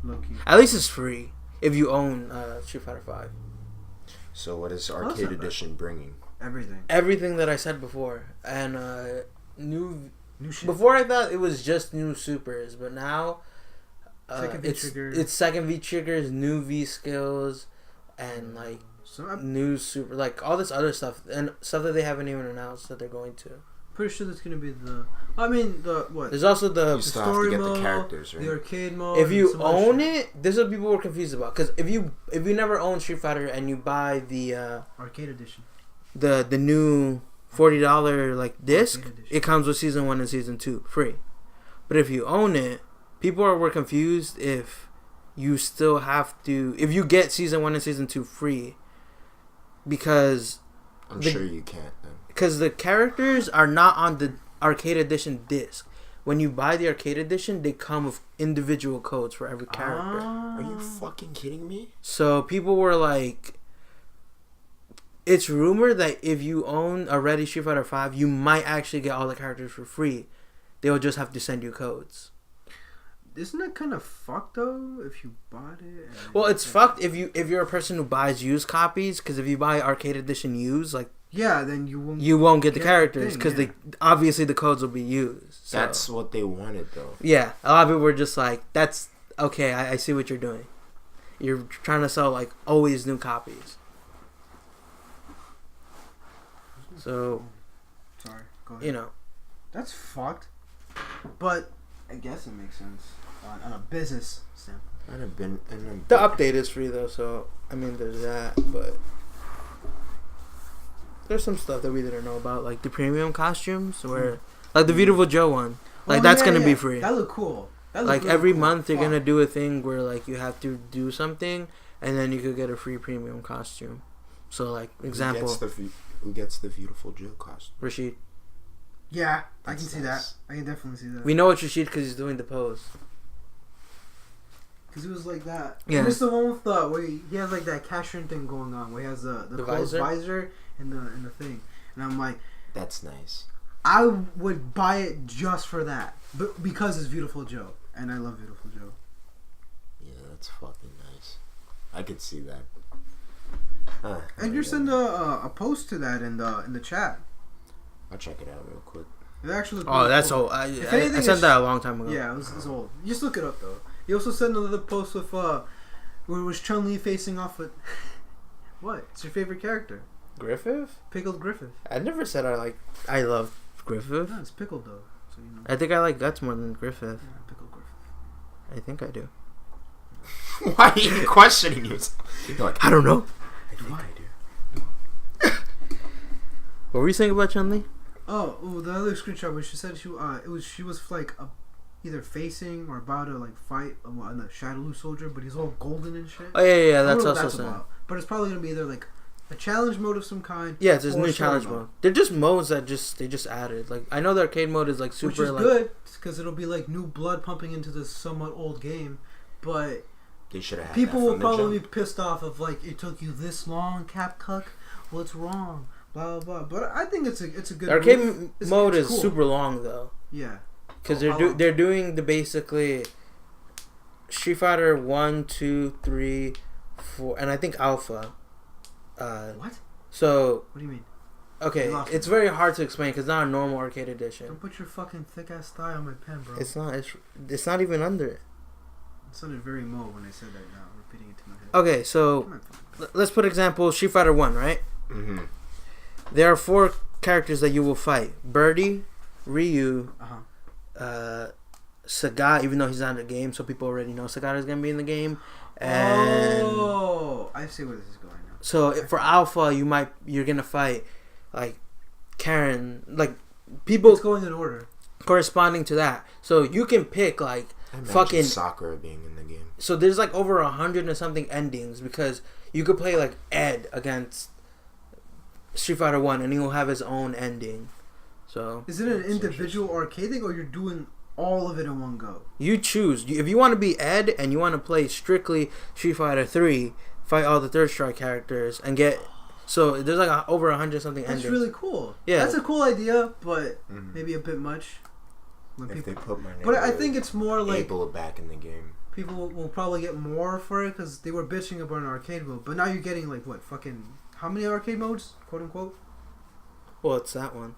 Low key. At least it's free if you own Street Fighter 5. So what is that's arcade not bad. edition bringing? Everything. Everything that I said before, and new shit. Before I thought it was just new supers, but now Second V triggers. it's second V triggers, new V skills, and So new super, all this other stuff, and stuff that they haven't even announced that they're going to. Pretty sure that's gonna be the. I mean, the what? There's also the You still story have to get mode, the characters, right? the arcade mode. if you and some other own shit. it. This is what people were confused about because if you never own Street Fighter and you buy the arcade edition. the new $40 like disc, Arcade edition. it comes with season 1 and season 2 free. But if you own it, people were confused if you still have to if you get season 1 and season 2 free because I'm sure you can't then. because the characters are not on the arcade edition disc. When you buy the arcade edition, they come with individual codes for every character. Are you fucking kidding me? So people were like, it's rumored that if you own already Street Fighter 5, you might actually get all the characters for free. They will just have to send you codes. Isn't that kind of fucked though? If you bought it. Well, it's fucked if you're a person who buys used copies, because if you buy arcade edition used, like yeah, then you won't get the characters because yeah. they obviously the codes will be used. So. That's what they wanted, though. Yeah, a lot of people were just like, "That's okay. I see what you're doing. You're trying to sell like always new copies." So, Sorry, go ahead. you know, That's fucked. But I guess it makes sense on a business standpoint. the update is free though. So I mean, there's that, but there's some stuff that we didn't know about, like the premium costumes, where like the Beautiful Joe one, like that's gonna be free. That look cool. That Like really every cool. month they're Fuck. gonna do a thing where like you have to do something and then you could get a free premium costume. So like example, Who gets the Beautiful Joe costume? Rashid. Yeah, I That's can see nice. that. I can definitely see that. We know it's Rashid because he's doing the pose. Because it was like that. Yeah. And it's the one with the where he has like that cashier thing going on, where he has the closed visor and the thing. And I'm like, That's nice. I would buy it just for that, but because it's Beautiful Joe, and I love Beautiful Joe. Yeah, that's fucking nice. I could see that. And you send a post to that in the chat. I'll check it out real quick. It actually. Oh, that's cool. old. I anything, sent that a long time ago. Yeah, it's old. You just look it up though. He also sent another post with where it was Chun-Li facing off with. What? It's your favorite character? Griffith? Pickled Griffith. I never said I love Griffith. No, it's pickled though. So you know. I think I like Guts more than Griffith. Yeah, pickled Griffith. I think I do. Why are you questioning yourself? You're like, I don't know. I think I do. What were you saying about Chun-Li? Oh, the other screenshot where she said she was like either facing or about to like fight on the Shadowloo soldier, but he's all golden and shit. Oh yeah, I don't that's know what also saying. about, but it's probably gonna be either like a challenge mode of some kind. Yeah, it's this or new story challenge mode. They're just modes that they just added. Like I know the arcade mode is like super which is like good because it'll be like new blood pumping into this somewhat old game, but They should have had people that will from the probably be jump. pissed off of like it took you this long, Cap Cuck. What's wrong? Blah blah blah. But I think it's a good the arcade move. mode It's is cool. super long though. Yeah. Because Oh, how long? they're doing the basically Street Fighter 1, 2, 3, 4, and I think Alpha. What? So What do you mean? okay, You lost it's me. very hard to explain because it's not a normal arcade edition. Don't put your fucking thick ass thigh on my pen, bro. It's not. It's not even under it. It sounded very Mo when I said that. Now I'm repeating it to my head. Okay, so Come on. let's put example Street Fighter 1, right? Mm-hmm. There are 4 characters that you will fight: Birdie, Ryu, Sagat. Even though he's not in the game, so people already know Sagat is gonna be in the game. And Oh, I see where this is going now. so for Alpha, you're gonna fight like Karen, like people It's going in order. corresponding to that. So you can pick like I imagine fucking. Sakura being in the game. So there's like over 100 and something endings because you could play like Ed against Street Fighter 1 and he'll have his own ending. So Is it an That's individual arcade thing, or you're doing all of it in one go? you choose. If you want to be Ed and you want to play strictly Street Fighter 3, fight all the Third Strike characters and get. So there's like over 100 something That's endings. really cool. Yeah. That's a cool idea, but Mhm. maybe a bit much. When If people, they put my name, but I think it's more like Abel back in the game. people will probably get more for it because they were bitching about an arcade mode, but now you're getting like what fucking how many arcade modes, quote unquote. Well, it's that one.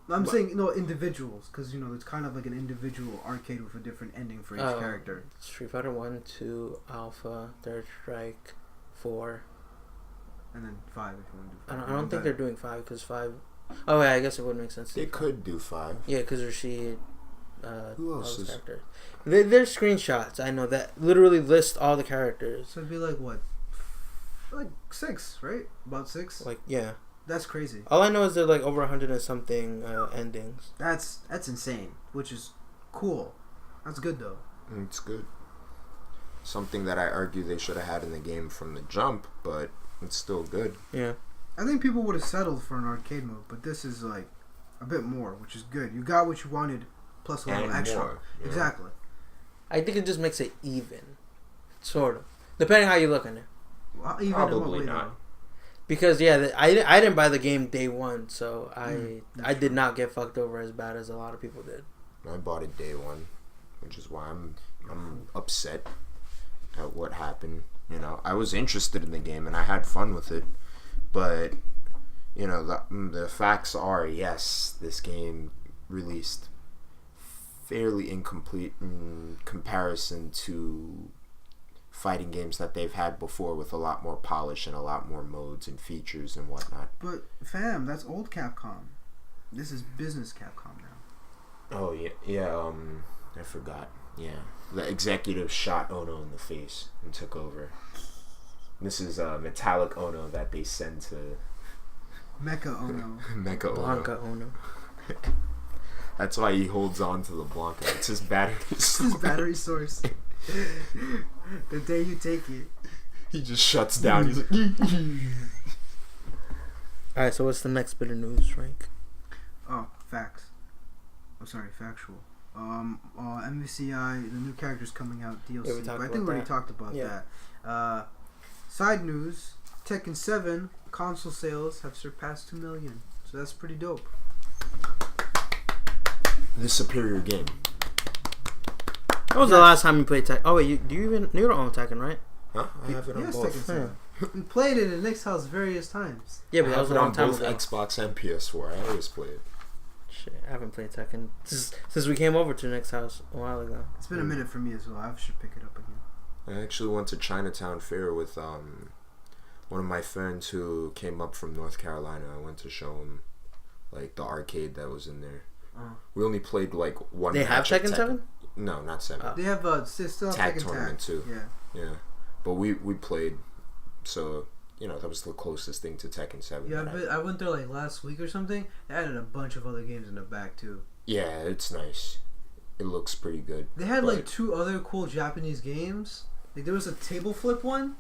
I'm saying no individuals because it's kind of like an individual arcade with a different ending for each Oh. character. Street Fighter 1, 2, Alpha, Third Strike, 4. And then 5 if you want to do 5. I don't think they're doing 5 because 5. Oh yeah, I guess it would make sense. They could do 5. Yeah, because Rashid. Who else is? Characters. There's screenshots. I know that literally list all the characters. So it'd be like what? Like 6, right? About 6. Like yeah. That's crazy. All I know is they're like over 100 and something endings. That's insane. Which is cool. That's good though. It's good. Something that I argue they should have had in the game from the jump, but it's still good. Yeah. I think people would have settled for an arcade mode, but this is like a bit more, which is good. You got what you wanted, plus a little And extra. more, yeah. Exactly. I think it just makes it even, sort of, depending how you look at it. Well, even Probably in what way, not. Because yeah, I didn't buy the game day one, so I did not get fucked over as bad as a lot of people did. I bought it day 1, which is why I'm upset at what happened. You know, I was interested in the game and I had fun with it, but you know, the facts are, yes, this game released fairly incomplete in comparison to fighting games that they've had before, with a lot more polish and a lot more modes and features and whatnot. But fam, that's old Capcom. This is business Capcom now. Oh yeah. I forgot. Yeah, the executive shot Ono in the face and took over. This is metallic Ono that they send to Mecha Ono. Mecha Ono. Blanca Ono. That's why he holds on to the Blanca. It's his battery source. His battery source. The day you take it. He just shuts down. He's like, Alright, so what's the next bit of news, Frank? Oh, facts. Oh, sorry, factual. MVCI, the new characters coming out, DLC. Yeah, we talked but I think about we already that. talked about that. Side news, Tekken 7 console sales have surpassed 2 million. So that's pretty dope. the superior game. When was the last time you played Tekken? Oh wait, you don't own Tekken, right? Huh? I have it on Yes, both. Tekken 7. We played it in Nick's house various times. Yeah, I but that have was it a long on time both ago. Xbox and PS4. I always play it. Shit, I haven't played Tekken since we came over to Nick's house a while ago. It's been a minute for me as well. I should pick it up again. I actually went to Chinatown Fair with one of my friends who came up from North Carolina. I went to show him like the arcade that was in there. We only played like one. They have match of Tekken 7? No, not 7. They have still Tag Tekken tournament Tag. too. Yeah. Yeah, but we played, so you know that was the closest thing to Tekken 7. Yeah, but I went there like last week or something. They added a bunch of other games in the back too. Yeah, it's nice. It looks pretty good. They had like 2 other cool Japanese games. Like there was a table flip one.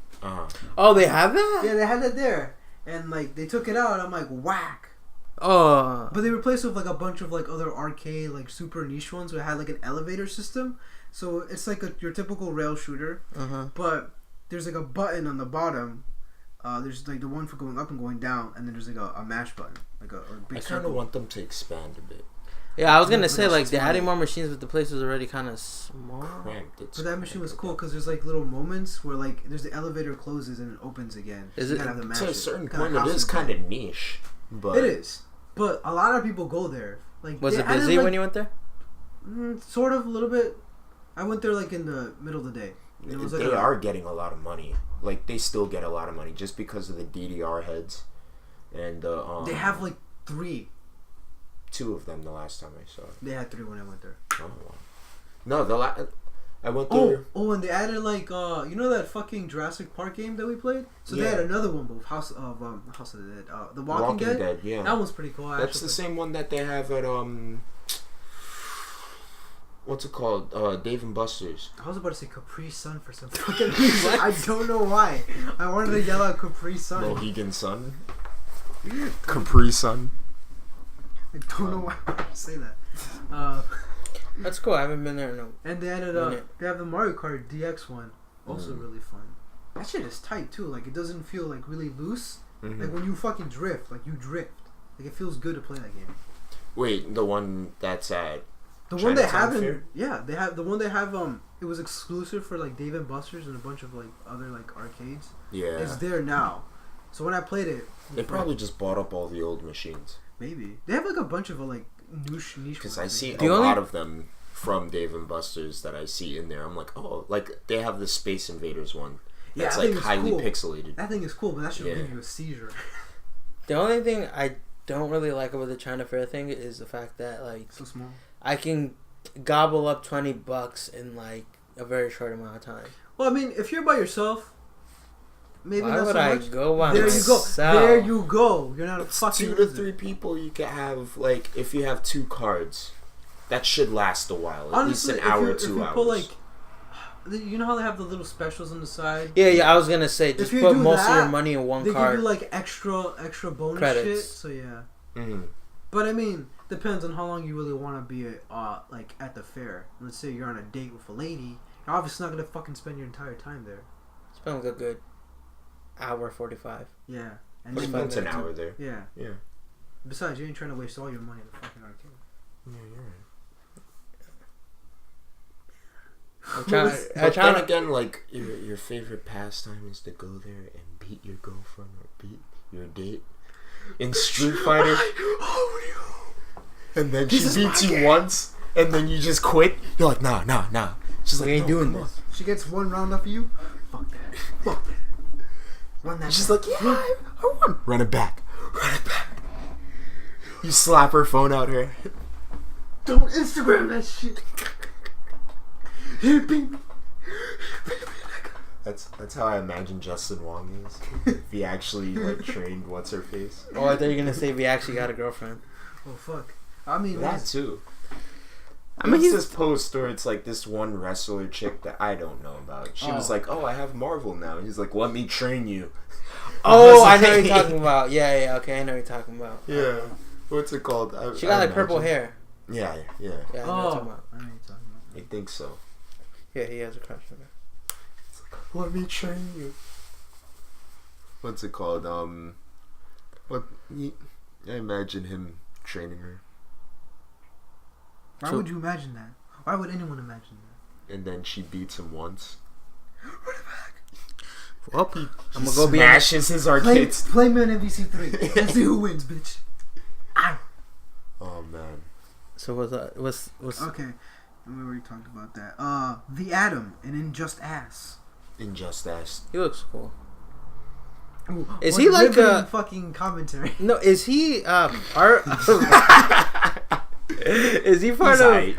Oh, they have that? Yeah, they had that there, and like they took it out. And I'm like, whack. Oh. But they replaced it with like a bunch of like other arcade, like super niche ones where it had like an elevator system. So it's like your typical rail shooter, but there's like a button on the bottom. There's like the one for going up and going down, and then there's like a mash button, like a big I kind circle. of want them to expand a bit. Yeah, I was gonna but say that's like just they're funny. adding more machines, but the place was already kind of small. Cramped. But that machine was cool because there's like little moments where like there's the elevator closes and it opens again. Is You it- gotta have the To a mash certain Kinda point, it house is and kind pet. of niche. But It is, but a lot of people go there. Like, Was they it added, busy like, when you went there? Sort of, a little bit. I went there like in the middle of the day. And it was like they are getting a lot of money. Like they still get a lot of money just because of the DDR heads, and They have like 3. 2 of them the last time I saw it. They had 3 when I went there. Oh wow. No, I went there. Oh, and they added like you know that fucking Jurassic Park game that we played? So they Yeah. had another one, but House of the Dead, The Walking Dead. Yeah. That one's pretty cool. That's the same one that they have at what's it called? Dave and Buster's. I was about to say Capri Sun for some fucking reason. I don't know why. I wanted to yell out Capri Sun. Mohegan Sun. Capri Sun. I don't know why I wanted to say that. That's cool. I haven't been there in a And they added they have the Mario Kart DX one, also really fun. That shit is tight too. Like it doesn't feel like really loose. Like when you fucking drift, like you drift. Like it feels good to play that game. Wait, the one that's at The one they Chinatown have Fair? they have the one they have. It was exclusive for like Dave and Buster's and a bunch of like other like arcades. Yeah. It's there now. So when I played it, They probably just bought up all the old machines. maybe they have like a bunch of like niche. Because ones, I see think. a lot of them from Dave and Buster's that I see in there. I'm like, oh, like they have the Space Invaders one. Yeah, That's I think like it's highly cool. pixelated. That thing is cool, but that should Yeah. give you a seizure. The only thing I don't really like about the China Fair thing is the fact that like So small. I can gobble up $20 in like a very short amount of time. Well, I mean, if you're by yourself, maybe Why not would so I much. go by There myself? you go. There you go. You're not a It's fucking 2 to loser. 3 people you can have, like, if you have 2 cards, that should last a while. At Honestly, least an hour, if 2 you hours. pull like, you know how they have the little specials on the side. Yeah. I was gonna say just If you put do most of that, your money in one They card. give you like extra bonus Credits. shit. So yeah. Mm-hmm. But I mean, depends on how long you really want to be like at the fair. Let's say you're on a date with a lady. You're obviously not gonna fucking spend your entire time there. Spend like a good hour 45. Yeah. And It's then an hour there. Yeah. Yeah. Besides, you ain't trying to waste all your money at the fucking arcade. Yeah, you're right. I'm But then again, like, your favorite pastime is to go there and beat your girlfriend or beat your date in Street Fighter. And then she beats you once, and then you just quit. You're like, nah. She's like, We ain't no, doing come this. on. She gets one round up of you. Fuck that. Run that. She's back. like, yeah, I won. Run it back. You slap her phone out her. Don't Instagram that shit. That's how I imagine Justin Wong is. If he actually like trained what's her face. Oh, I thought you were gonna say we actually got a girlfriend. Oh fuck. I mean, That too. I mean, There's this post where it's like this one wrestler chick that I don't know about. She was like, "Oh, I have Marvel now." And he's like, "Let me train you." Oh, I know what you're talking about. Yeah, okay, I know what you're talking about. Yeah. What's it called? She got like purple hair. Yeah. Yeah, I know what you're talking about. I know what you're talking about. I think so. Yeah, he has a crush on her. Let me train you. What's it called? I imagine him training her, Why would you imagine that? Why would anyone imagine that? and then she beats him once. Well, I'm He gonna go be smashes his arcades. Play me on MVC3. Let's see who wins, bitch. Ow. Oh man. So what's Okay. We already talked about that. The Atom and Injustass. Injustass. he looks cool. Ooh, Is what he like riveting a fucking commentary? No, is he art? Is he part He's of? aight.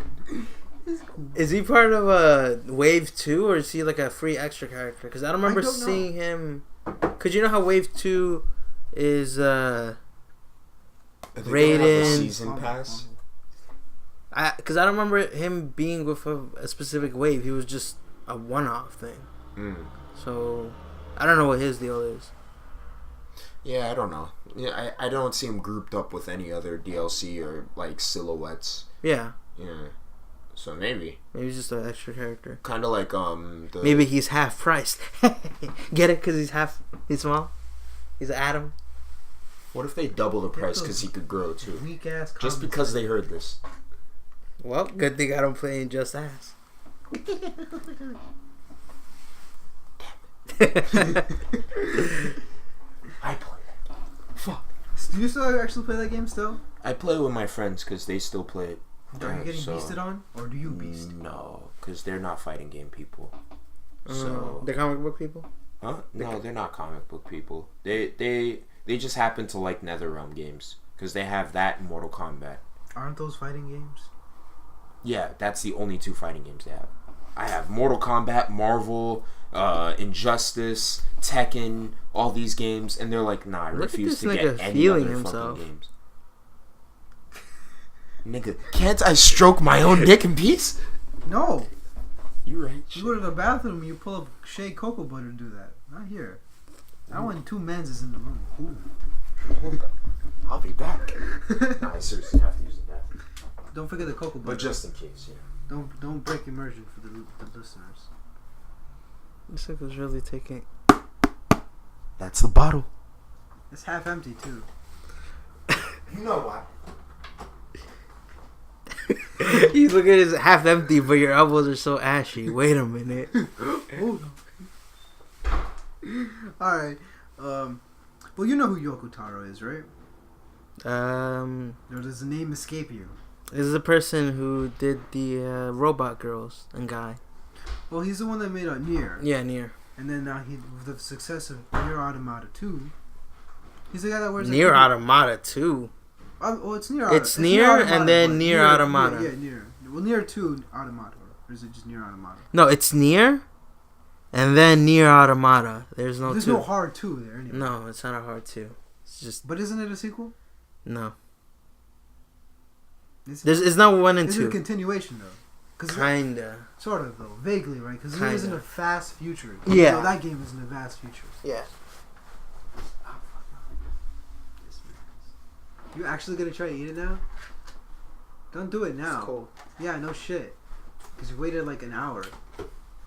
Is he part of Wave 2 or is he like a free extra character? Because I don't remember don't know. seeing him. Cause you know how Wave 2 is Are they gonna have a Raiden. season pass. Because I don't remember him being with a specific wave. He was just a one-off thing. Mm. So I don't know what his deal is. Yeah, I don't know. Yeah, I don't see him grouped up with any other DLC or like silhouettes. Yeah, Yeah. So maybe maybe he's just an extra character. kind of like Maybe he's half priced. Get it? Because he's small. He's an atom. What if they double the price because he could grow too? Weak ass. Just because they heard this. Well, good thing I don't play Injustass. I play that. Fuck. Do you still actually play that game still? I play with my friends because they still play it. Are you getting so- beasted on, or do you beast? No, because they're not fighting game people. So, The comic book people. huh? No, they're not comic book people. They just happen to like NetherRealm games because they have that in Mortal Kombat. Aren't those fighting games? Yeah, that's the only 2 fighting games they have. I have Mortal Kombat, Marvel, Injustice, Tekken, all these games, and they're like, nah, I Look at refuse this to nigga get any feeling other himself. fucking games. Nigga, can't I stroke my own dick in peace? No. You right. You go to the bathroom and you pull up shea cocoa butter and do that. Not here. I want 2 men's in the room. Hold on. I'll be back. No, I seriously have to use the bathroom. Don't forget the cocoa butter. But just in case, yeah. Don't break immersion for the listeners. This nigga's really taking. That's the bottle. It's half empty too. You know what? You look at his half empty, but your elbows are so ashy. Wait a minute. Oh no. All right. Well, you know who Yoko Taro is, right? Or does the name escape you? This is the person who did the robot girls and guy. Well, he's the one that made Nier. Yeah, Nier. And then now with the success of Nier Automata 2, he's the guy that wears Nier Automata 2. Oh, it's Nier. It's Nier and then Nier Automata. Yeah, Nier. Well, Nier 2 Automata, or is it just Nier Automata? No, it's Nier, and then Nier Automata. There's no hard 2 there anyway. No, it's not a hard 2. It's just. But isn't it a sequel? No. It's not 1 and 2. Is it a continuation though? Kinda. Sort of though, vaguely, right? Because it is in a fast future. Yeah. So that game is in a vast future. Yeah. You actually gonna try to eat it now? Don't do it now. It's cold. Yeah, no shit. Because you waited like an hour.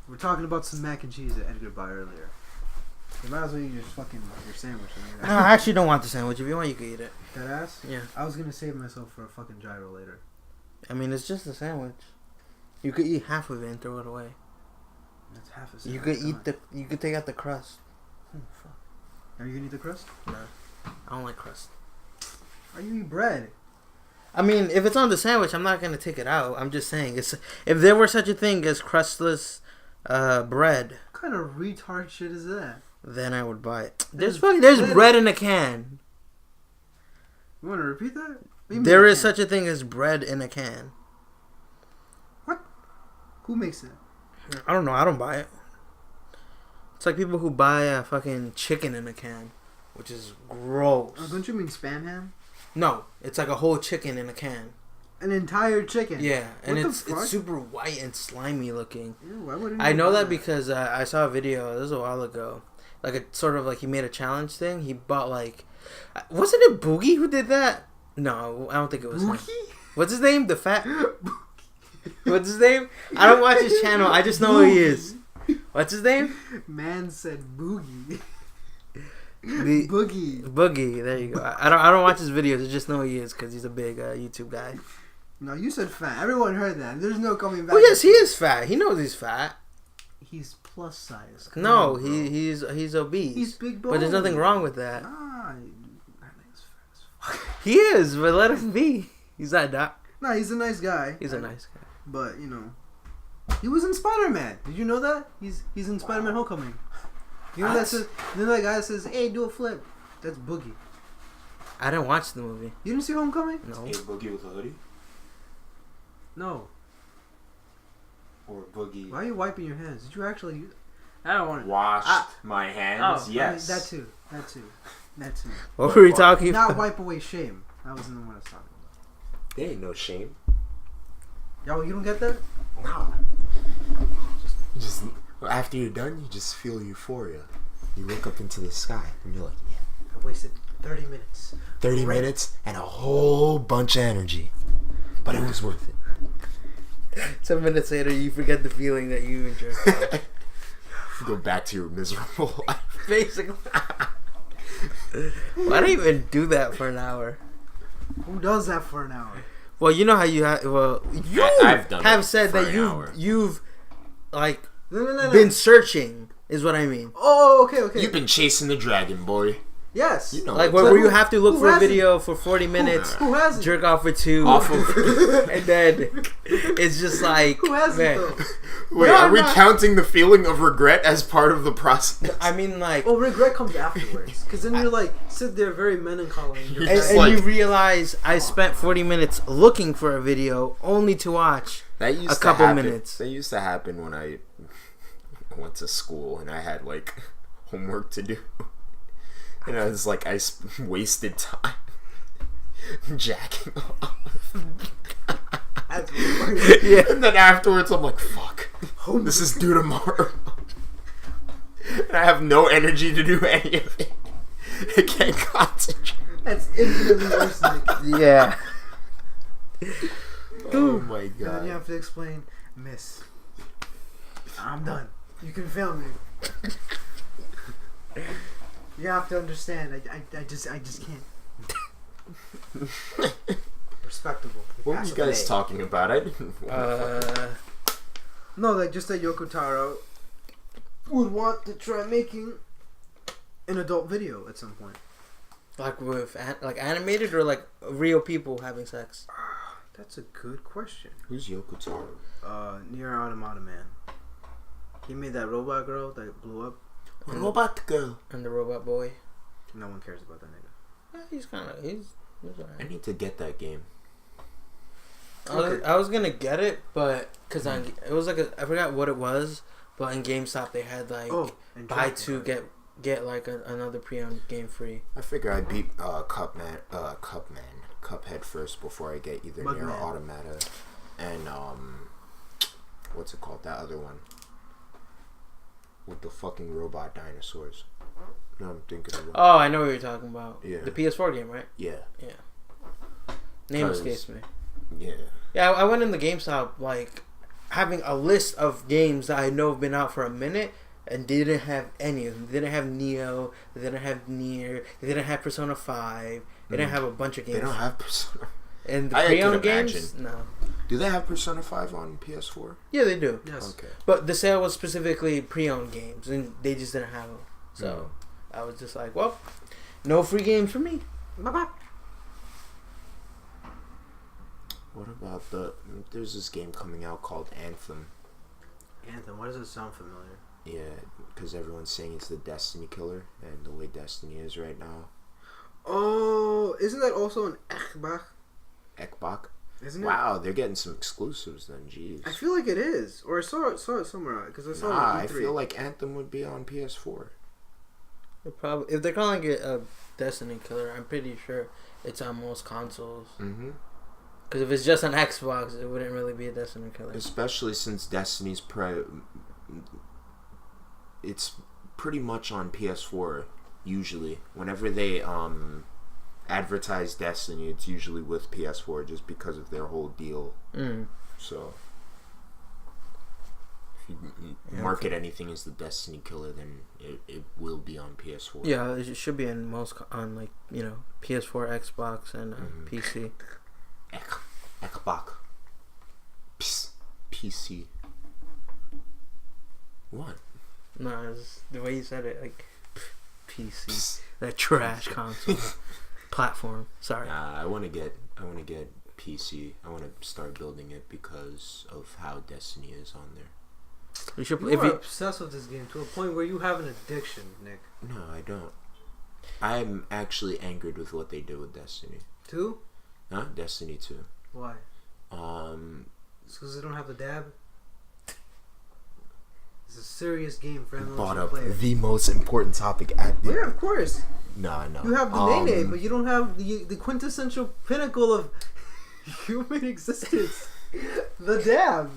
We're talking about some mac and cheese that Edgar bought earlier. You might as well eat your sandwich. No, I actually don't want the sandwich. If you want, you can eat it. That ass? Yeah. I was gonna save myself for a fucking gyro later. I mean, it's just a sandwich. You could eat half of it and throw it away. That's half a sandwich. You could take out the crust. Fuck. Are you gonna eat the crust? No, I don't like crust. Are you eat bread? I mean, if it's on the sandwich, I'm not gonna take it out. I'm just saying, if there were such a thing as crustless bread, What kind of retard shit is that? then I would buy it. There's bread in a can. You want to repeat that? There is such a thing as bread in a can. What? Who makes it? I don't know. I don't buy it. It's like people who buy a fucking chicken in a can, which is gross. Oh, don't you mean Spam Ham? No, it's like a whole chicken in a can. An entire chicken? Yeah, and What it's the fuck? super white and slimy looking. Ew, why would I know that because I saw a video, this was a while ago. Like a sort of like he made a challenge thing. He bought like, wasn't it Boogie who did that? No, I don't think it was him. Boogie? What's his name? The fat. What's his name? I don't watch his channel. I just know who he is. What's his name? Man said Boogie. The Boogie. There you go. I don't watch his videos. I just know who he is because he's a big YouTube guy. No, you said fat. Everyone heard that. There's no coming back. Oh yes, he is fat. He knows he's fat. He's plus size. No, he's obese. He's big but there's nothing wrong with that. Nah, that nigga's fat as fuck. He is, but let him be. He's not that. Nah, he's a nice guy. He's a nice guy. But you know, he was in Spider-Man. Did you know that? He's in Spider-Man Homecoming. You know that guy that says, "Hey, do a flip." That's Boogie. I didn't watch the movie. You didn't see Homecoming? No. Hey, Boogie with a hoodie? No. Or Boogie... Why are you wiping your hands? Did you actually... I don't want to... Washed my hands? Oh, yes. I mean, that too. What were we talking about? Not wipe away shame. That wasn't the one I was talking about. There ain't no shame. Yo, you don't get that? No. Just after you're done, you just feel euphoria. You look up into the sky and you're like, yeah. I wasted 30 minutes. 30 minutes and a whole bunch of energy. But it was worth it. 7 minutes later, you forget the feeling that you enjoyed. Go back to your miserable life. Basically. Why do you even do that for an hour? Who does that for an hour? Well, you know how you have. Well, you I've done have it said for that an hour. you've like No. been searching. Is what I mean. Oh, okay. You've been chasing the dragon, boy. Yes. You know, Like what's where up. you have to look Who for a hasn't? video for 40 minutes, Who hasn't? jerk off for 2, Off of... and then it's just like, Who hasn't man. though? Wait, No, are we no. counting the feeling of regret as part of the process? I mean, like, Well, regret comes afterwards. Because then you're like, sit there very melancholy. And you're and, just and like- you realize I spent 40 minutes looking for a video only to watch That used a to couple happen. minutes. That used to happen when I went to school and I had like homework to do. And I was like, wasted time jacking off. That's weird. Yeah. And then afterwards, I'm like, fuck, this is due tomorrow. And I have no energy to do any of it. I can't concentrate. That's infinitely worse than it. Yeah. Oh my And then you god. have to explain, Miss, I'm done. You can film me. You have to understand. I just can't. Respectable. What were you guys talking about? I didn't. No, like just that Yoko Taro would want to try making an adult video at some point. Like with like animated or like real people having sex? That's a good question. Who's Yoko Taro? Nier Automata Man. He made that robot girl that blew up. Robot girl. And the robot boy. No one cares about that nigga. He's kind of I need to get that game. I was gonna get it, but because it was like I forgot what it was, but in GameStop they had like buy two get like another pre-owned game free. I figure I beat Cuphead first before I get either Nier Automata and what's it called, that other one with the fucking robot dinosaurs. No, I'm thinking of Oh, I know what you're talking about. Yeah. The PS4 game, right? Yeah. Name escapes me. Yeah. Yeah, I went in the GameStop like having a list of games that I know have been out for a minute and they didn't have any of them. They didn't have Neo. They didn't have Nier. They didn't have Persona 5. They didn't have a bunch of games. They don't have Persona. And the pre-owned games? No. Do they have Persona 5 on PS4? Yeah, they do. Yes. Okay. But the sale was specifically pre-owned games, and they just didn't have them. So I was just like, well, no free games for me. Bye-bye. What about there's this game coming out called Anthem. Anthem, why does it sound familiar? Yeah, because everyone's saying it's the Destiny killer, and the way Destiny is right now. Oh, isn't that also an Ekbach? Isn't it? Wow, they're getting some exclusives then, jeez. I feel like it is. Or I saw it somewhere, because I saw it on I E3. feel like Anthem would be on PS4. Probably, if they're calling it a Destiny killer, I'm pretty sure it's on most consoles. Mm-hmm. Because if it's just on Xbox, it wouldn't really be a Destiny killer. Especially since Destiny's it's pretty much on PS4 usually. Whenever they advertise Destiny, it's usually with PS4 just because of their whole deal. So if you market anything as the Destiny killer, then it will be on PS4. Yeah, it should be in most on like PS4, Xbox, and PC. Ekbach. PC. What? No, it's the way you said it, like PC. That trash console platform. Sorry. Nah, I want to get PC. I want to start building it because of how Destiny is on there. You should. You are obsessed with this game to a point where you have an addiction, Nick. No, I don't. I'm actually angered with what they did with Destiny. 2? Huh? Destiny 2. Why? It's because they don't have the dab. It's a serious game for everyone brought to up play. the most important topic at the. Yeah, of course. No. You have the Nene, but you don't have the quintessential pinnacle of human existence. The dab.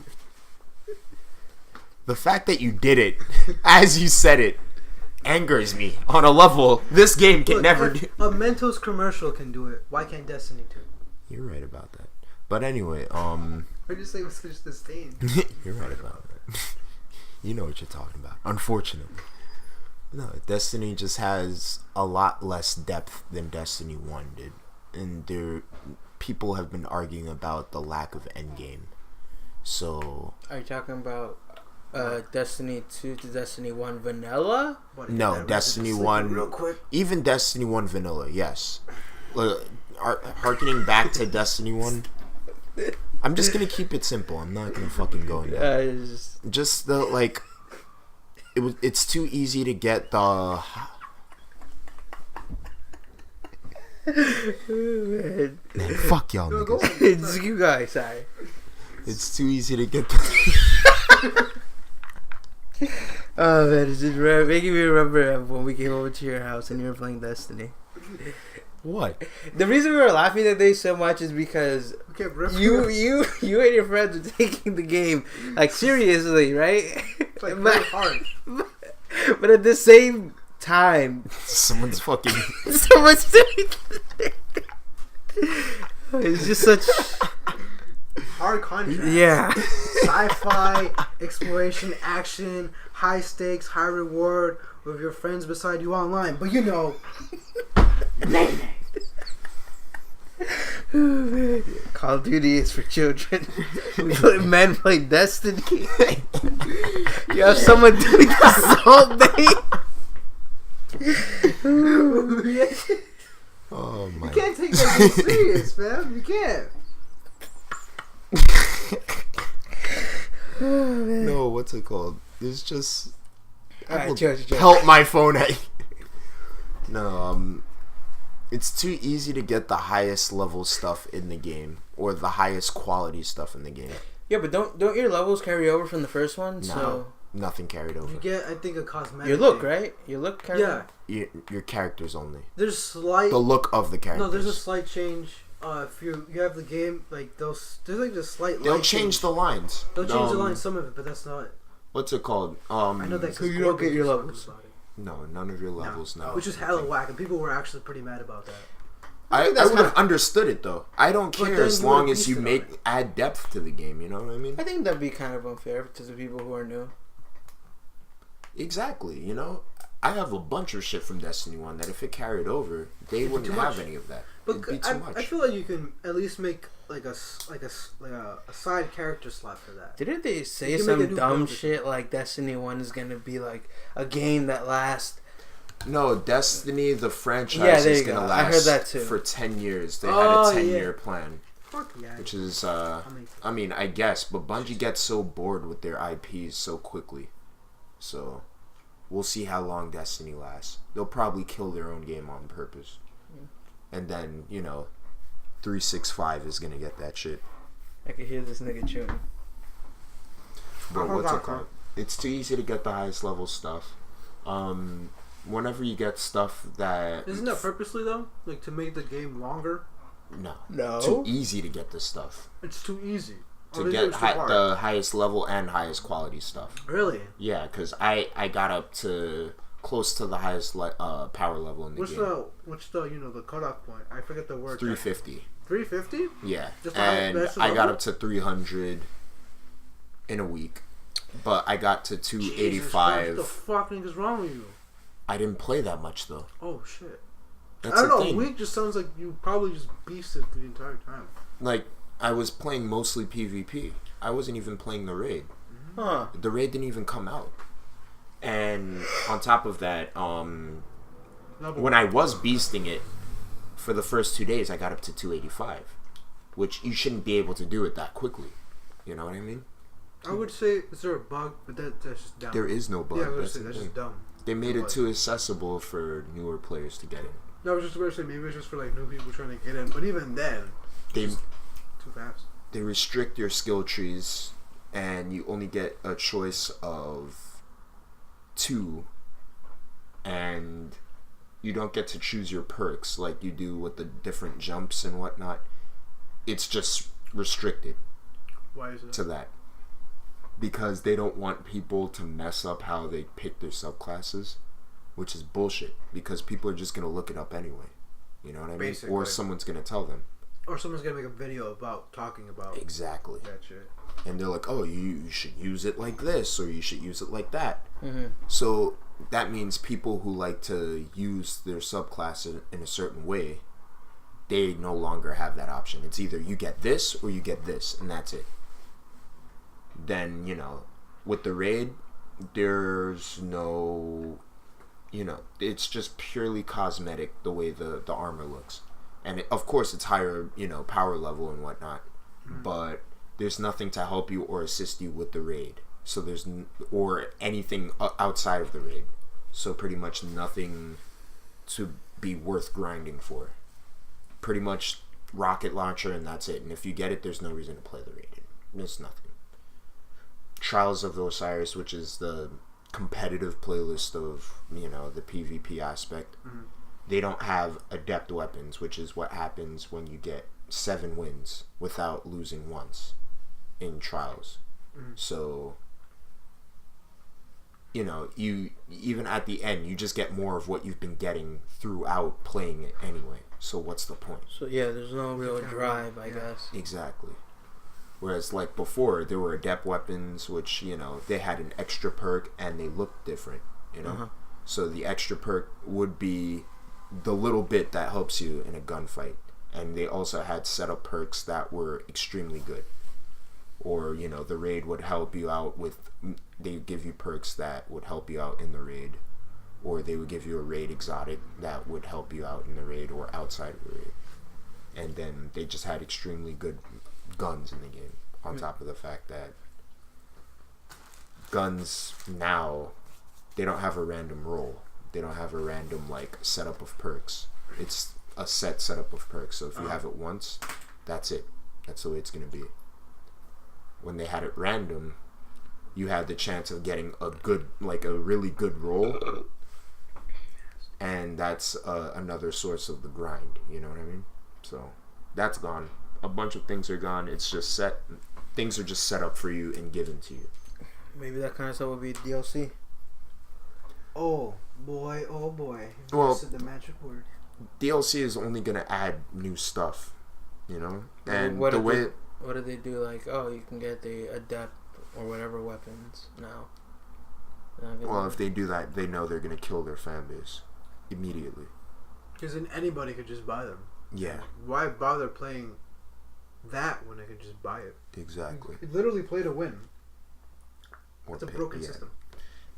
The fact that you did it, as you said it, angers me on a level this game can never do. A Mentos commercial can do it. Why can't Destiny 2? You're right about that. But anyway, Or just say with such disdain. You're right about that. You know what you're talking about. Unfortunately. No, Destiny just has a lot less depth than Destiny 1 did. And people have been arguing about the lack of endgame. So... Are you talking about Destiny 2 to Destiny 1 vanilla? No, Destiny 1... Real quick. Even Destiny 1 vanilla, yes. Harkening back to Destiny 1... I'm just gonna keep it simple. I'm not gonna fucking go into it. Just the like, it's too easy to get the. Man, fuck y'all niggas. You guys, sorry. It's too easy to get the. Oh man, it's just making me remember when we came over to your house and you were playing Destiny. What? The reason we were laughing that day so much is because you and your friends were taking the game like seriously, right? Like very hard. But at the same time, someone's doing. It's just such hard contrast. Yeah. Sci-fi, exploration, action, high stakes, high reward with your friends beside you online. But you know. Call of Duty is for children. Men play Destiny. You have someone doing this all day. Oh my! You can't take that game serious, fam. You can't. No, what's it called? There's just. I will Joe. pelt my phone at you. No, It's too easy to get the highest level stuff in the game or the highest quality stuff in the game. Yeah, but don't your levels carry over from the first one? No, so nothing carried over. You get, I think, a cosmetic. your look, thing. right? Your look carry over? Your characters only. There's slight. The look of the characters. No, there's a slight change. If you have the game, like there's like a slight. They'll change the lines. They'll change the lines, some of it, but that's not. What's it called? I know that. So you don't get your levels. No, none of your levels. No. Which is hella whack, and people were actually pretty mad about that. I would have understood it though. I don't care as long as you add depth to the game. You know what I mean? I think that'd be kind of unfair to the people who are new. Exactly. You know, I have a bunch of shit from Destiny 1 that if it carried over, they wouldn't have any of that. But It'd be too much. I feel like you can at least make like a side character slot for that. Didn't they say some dumb shit like Destiny 1 is gonna be like a game that lasts? No, Destiny, the franchise, is going to last I heard that too. for 10 years. They had a 10-year plan. Fuck yeah. Which is, I mean, I guess, but Bungie gets so bored with their IPs so quickly. So, we'll see how long Destiny lasts. They'll probably kill their own game on purpose. And then, 365 is going to get that shit. I can hear this nigga chewing. But what's it called? It's too easy to get the highest level stuff. Whenever you get stuff that... Isn't that purposely, though? Like, to make the game longer? No. Too easy to get this stuff. It's too easy. To get the highest level and highest quality stuff. Really? Yeah, because I got up to close to the highest power level in the game. What's the the cutoff point? I forget the word. 350. 350? Yeah. And I got up to 300 in a week. But I got to 285. What the fuck is wrong with you? I didn't play that much though. Oh shit! That's I don't know. thing. A week just sounds like you probably just beasted the entire time. Like I was playing mostly PvP. I wasn't even playing the raid. Huh? The raid didn't even come out. And on top of that, when I was beasting it for the first 2 days, I got up to 285, which you shouldn't be able to do it that quickly. You know what I mean? I would say, is there a bug? But that's just dumb. There is no bug. Yeah, I would say that's just dumb. They made it too accessible for newer players to get in. No, I was just going to say maybe it's just for like new people trying to get in, but even then, it's too fast. They restrict your skill trees, and you only get a choice of 2, and you don't get to choose your perks like you do with the different jumps and whatnot. It's just restricted. Why is it? To that. Because they don't want people to mess up how they pick their subclasses, which is bullshit. Because people are just going to look it up anyway. You know what I mean? Basically. Or someone's going to tell them. Or someone's going to make a video about talking about exactly that shit. And they're like, oh, you should use it like this, or you should use it like that. Mm-hmm. So that means people who like to use their subclass in a certain way, they no longer have that option. It's either you get this or you get this, and that's it. Then, with the raid, there's no, it's just purely cosmetic the way the armor looks. And of course it's higher, power level and whatnot, but there's nothing to help you or assist you with the raid. So or anything outside of the raid. So pretty much nothing to be worth grinding for. Pretty much rocket launcher and that's it. And if you get it, there's no reason to play the raid. There's nothing. Trials of the Osiris, which is the competitive playlist of the PvP aspect, they don't have adept weapons, which is what happens when you get 7 wins without losing once in Trials. So you even at the end you just get more of what you've been getting throughout playing it anyway. So what's the point? So yeah, there's no real drive, I guess. Exactly. Whereas, like, before, there were adept weapons, which, they had an extra perk, and they looked different, So the extra perk would be the little bit that helps you in a gunfight. And they also had setup perks that were extremely good. Or, the raid would help you out with... They would give you perks that would help you out in the raid. Or they would give you a raid exotic that would help you out in the raid or outside of the raid. And then they just had extremely good... guns in the game, on top of the fact that guns now, they don't have a random roll. They don't have a random setup of perks. It's a set setup of perks. So if you have it once, that's it. That's the way it's gonna be. When they had it random, you had the chance of getting a really good roll, and that's another source of the grind. You know what I mean? So that's gone. A bunch of things are gone. It's just set. Things are just set up for you and given to you. Maybe that kind of stuff would be DLC. Oh boy! Well, said the magic word. DLC is only gonna add new stuff, you know. And what do they do? Like, oh, you can get the adept or whatever weapons now. Well, if they do that, they know they're gonna kill their fan base immediately. Because then anybody could just buy them. Yeah. Why bother playing that when I could just buy it? Exactly. You literally play to win. It's a broken yeah. system.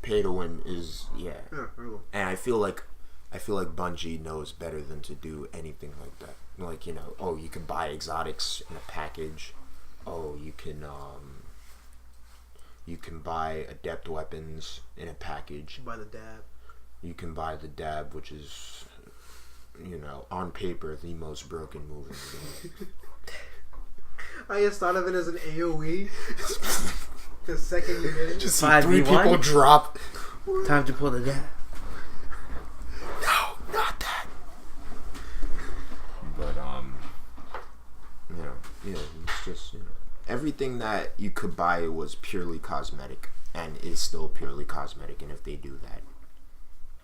Pay to win is Yeah, really. and I feel like Bungie knows better than to do anything like that. Like, you know, oh, you can buy exotics in a package. Oh, you can buy adept weapons in a package. Buy the dab. You can buy the dab, which is, you know, on paper the most broken move in the game. I just thought of it as an AoE. The second you get it, Just see 5v1? 3 people drop. Time to pull the dab. No, not that. But you know, yeah, it's just, you know, everything that you could buy was purely cosmetic and is still purely cosmetic. And if they do that,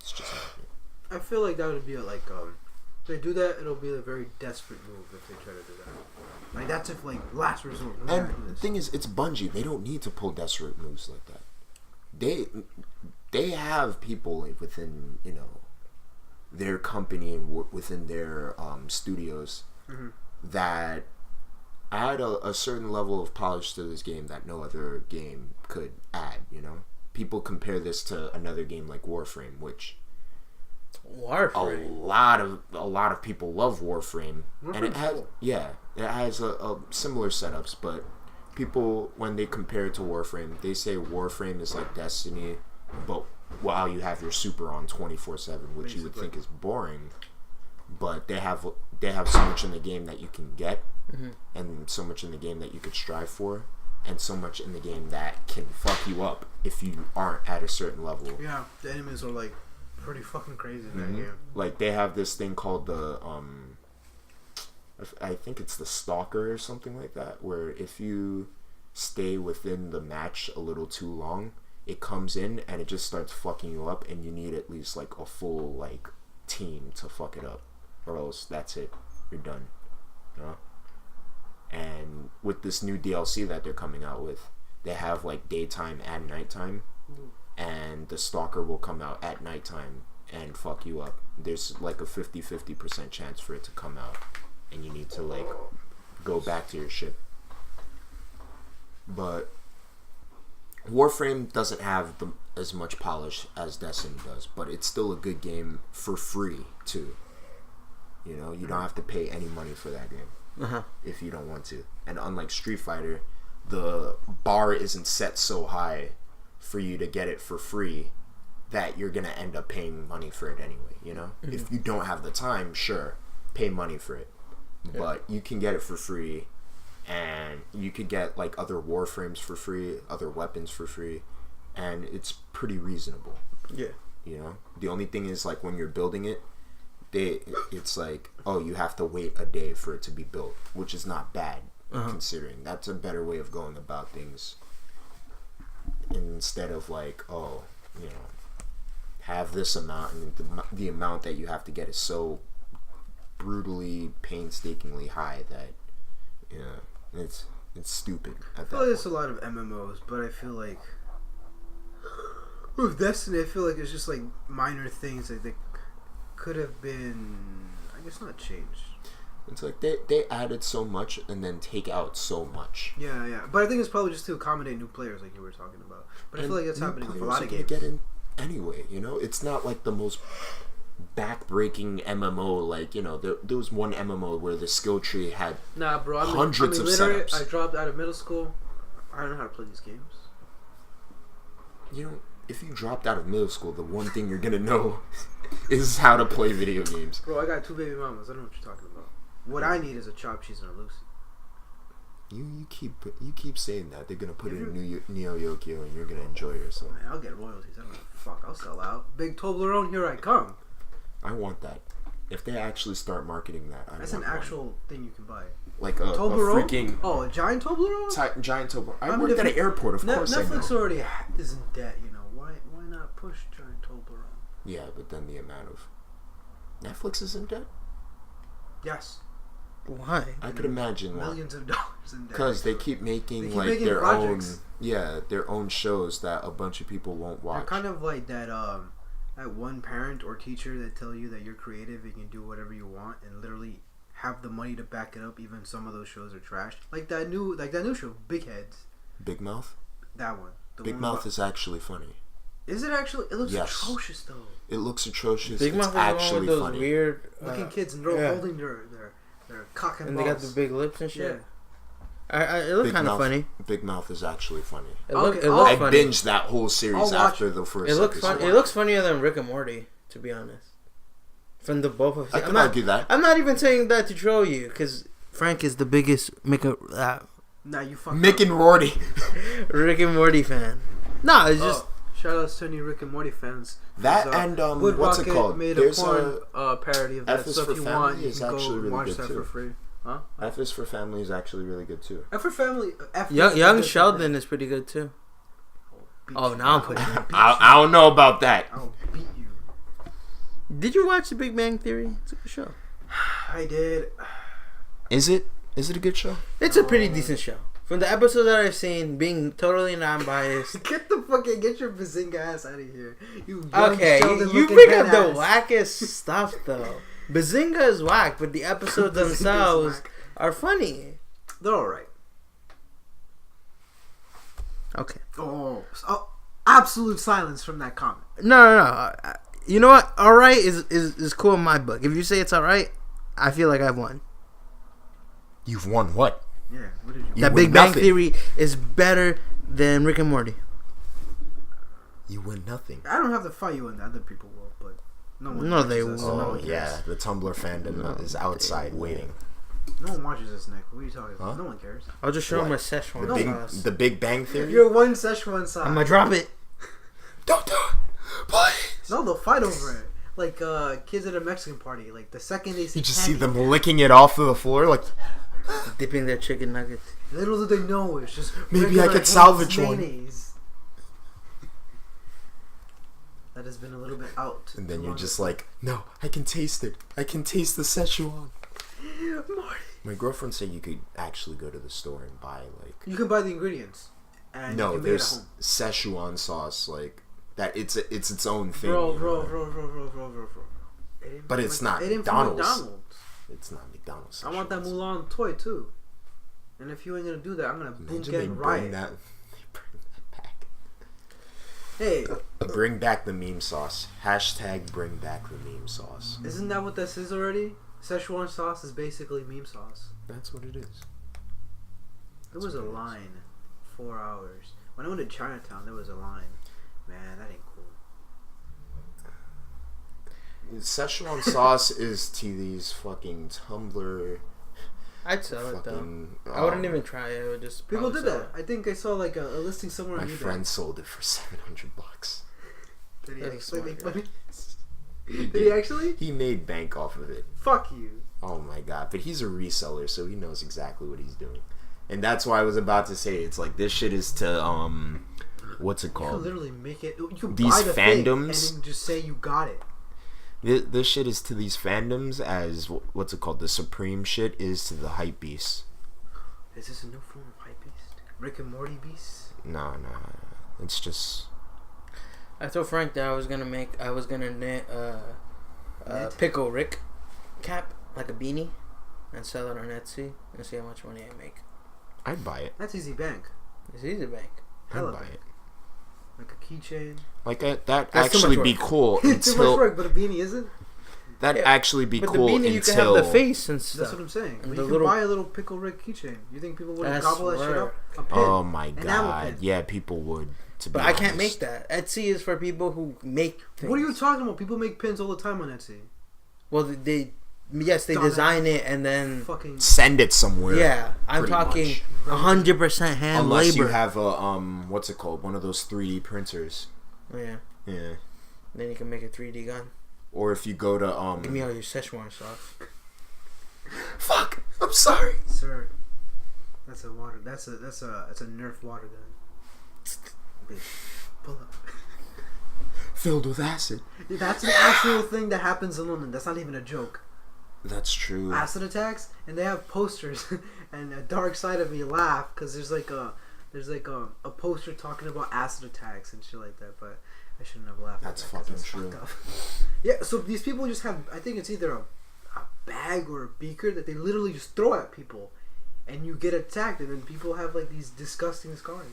it's just happening. I feel like that would be if they do that, it'll be a very desperate move if they try to do that. Like, that's if, like, last resort. And the thing is, it's Bungie. They don't need to pull desperate moves like that. They have people within, you know, their company and within their studios that add a certain level of polish to this game that no other game could add, you know? People compare this to another game like Warframe, which... Warframe. A lot of people love Warframe, and it has a similar setups. But people, when they compare it to Warframe, they say Warframe is like Destiny, but while you have your super on 24/7, which you would think is boring. But they have so much in the game that you can get, and so much in the game that you could strive for, and so much in the game that can fuck you up if you aren't at a certain level. Yeah, the enemies are like pretty fucking crazy in that game. Like, they have this thing called the I think it's the Stalker or something like that, where if you stay within the match a little too long, it comes in and it just starts fucking you up, and you need at least like a full like team to fuck it up, or else that's it, you're done, you know? And with this new DLC that they're coming out with, they have like daytime and nighttime. And the Stalker will come out at nighttime and fuck you up. There's like a 50% chance for it to come out, and you need to like go back to your ship. But Warframe doesn't have as much polish as Destiny does, but it's still a good game for free too. You know, you don't have to pay any money for that game if you don't want to. And unlike Street Fighter, the bar isn't set so high for you to get it for free that you're gonna end up paying money for it anyway, you know? If you don't have the time, sure, pay money for it, but you can get it for free, and you could get like other Warframes for free, other weapons for free, and it's pretty reasonable. You know, the only thing is, like, when you're building it, it's like, oh, you have to wait a day for it to be built, which is not bad considering. That's a better way of going about things. Instead of like, oh, you know, have this amount, and the amount that you have to get is so brutally, painstakingly high that, you know, it's stupid. I feel like there's a lot of MMOs, but I feel like with Destiny, I feel like it's just like minor things that they could have been, I guess, not changed. It's like they added so much and then take out so much. Yeah. But I think it's probably just to accommodate new players, like you were talking about. But I feel like that's happening with a lot of games. Get in anyway, you know? It's not like the most back-breaking MMO. Like, you know, there was one MMO where the skill tree had hundreds of setups. I dropped out of middle school. I don't know how to play these games. You know, if you dropped out of middle school, the one thing you're gonna know is how to play video games. Bro, I got 2 baby mamas. I don't know what you're talking about. What I need is a chopped cheese and a Lucy. You keep saying that they're gonna put in Neo Yokio and you're gonna enjoy yourself. Man, I'll get royalties. I don't give a fuck. I'll sell out. Big Toblerone, here I come. I want that. If they actually start marketing that, that's an actual thing you can buy. Like a Toblerone? freaking a giant Toblerone? Giant Toblerone. I worked at an airport, of course. Netflix already is in debt. You know why? Why not push giant Toblerone? Yeah, but then the amount of Netflix is in debt. Yes. Why? I could imagine millions of dollars in debt. Because they keep making their projects. Their own shows that a bunch of people won't watch. They're kind of like that one parent or teacher that tell you that you're creative, you can do whatever you want, and literally have the money to back it up. Even some of those shows are trash. Like that new show, Big Heads. Big Mouth. That one. Big Mouth is actually funny. Is it actually? It looks atrocious though. It looks atrocious. Big Mouth is actually those funny. Weird looking kids and they're holding their cock and balls. They got the big lips and shit. Yeah. It looked kind of funny. Big Mouth is actually funny. It looked I funny. binged that whole series after the first. It looks fun. It looks funnier than Rick and Morty, to be honest. From the both of them. I can argue that. I'm not even saying that to troll you, because Frank is the biggest Nah, you fucking Mick and Morty. Rick and Morty fan. No, it's just. Shout out to any Rick and Morty fans. That and Wood what's Rocket it called? Made There's a porn parody of that. F is So for if you Family want, you is can actually go really watch good that too. for free. Huh? F is for Family is actually really good too. F for Family. Young Sheldon is pretty good too. Oh, now I'm putting. I don't know about that. I'll beat you. Did you watch The Big Bang Theory? It's a good show. I did. Is it? Is it a good show? It's a pretty decent show. From the episodes that I've seen, being totally non-biased. Get your Bazinga ass out of here. You bring up the wackest stuff though. Bazinga is whack, but the episodes themselves are funny. They're alright. Okay. Oh, absolute silence from that comment. No. You know what? Alright is cool in my book. If you say it's alright, I feel like I've won. You've won what? Yeah, what did you That Big Bang Theory is better than Rick and Morty. You win nothing. I don't have to fight you, and other people will, but no one. No, they will. Oh yeah, the Tumblr fandom is outside waiting. No one watches this, Nick. What are you talking about? No one cares. I'll just show them a Szechuan sauce. The Big Bang Theory. You're one Szechuan sauce. I'm gonna drop it. Don't do it, please. No, they'll fight over it. Like kids at a Mexican party. Like the second they see, you just see them licking it off of the floor, like dipping their chicken nuggets. Little do they know it's just maybe I could salvage one. That has been a little bit out. And then you're just like, no, I can taste it. I can taste the Szechuan. Marty. My girlfriend said you could actually go to the store and buy like. You can buy the ingredients. And no, you can there's make it at home. Szechuan sauce like that. It's its own thing. Bro. But it's not McDonald's. It's not McDonald's. I want that Mulan toy too. And if you ain't gonna do that, I'm gonna boom get riot. Bring that back. Hey, bring back the meme sauce. # bring back the meme sauce. Isn't that what this is already? Szechuan sauce is basically meme sauce. That's what it is. There was a line, 4 hours. When I went to Chinatown, there was a line. Man, that ain't cool. Szechuan sauce is to these fucking Tumblr. I'd sell it though. I wouldn't even try it. I would just people did that. I think I saw like a listing somewhere. My friend sold it for $700. Did he actually make money? Did he actually? He made bank off of it. Fuck you. Oh my god! But he's a reseller, so he knows exactly what he's doing. And that's why I was about to say it's like this shit is to what's it called? You can literally make it. You can these buy the fandoms thing and then just say you got it. This shit is to these fandoms as what's it called? The supreme shit is to the hype beasts. Is this a new form of hype beast? Rick and Morty beast? No. It's just. I told Frank that I was gonna knit Pickle Rick cap, like a beanie, and sell it on Etsy and see how much money I make. I'd buy it. That's easy bank. It's easy bank. I'd buy it. Like a keychain. Like that actually be cool Too until. much work, but a beanie isn't. That'd actually be but cool the beanie, until. you can have the face and stuff. That's what I'm saying. And you can buy a little Pickle Rick keychain. You think people would gobble that shit up? A pin, oh my god! Yeah, people would. But I can't make that. Etsy is for people who make things. What are you talking about? People make pins all the time on Etsy. Well, they design it and then fucking send it somewhere. Yeah, I'm talking 100% hand Unless labor. you have a what's it called? One of those 3D printers. Yeah. Yeah. Then you can make a 3D gun. Or if you go to give me all your Szechuan sauce. Fuck! I'm sorry, sir. That's a water. That's a Nerf water gun. Bitch, pull up. Filled with acid. That's an actual thing that happens in London. That's not even a joke. That's true. Acid attacks, and they have posters. And a dark side of me laugh because there's like a poster talking about acid attacks and shit like that. But I shouldn't have laughed. That's at that fucking that's true. Yeah. So these people just have. I think it's either a bag or a beaker that they literally just throw at people, and you get attacked, and then people have like these disgusting scars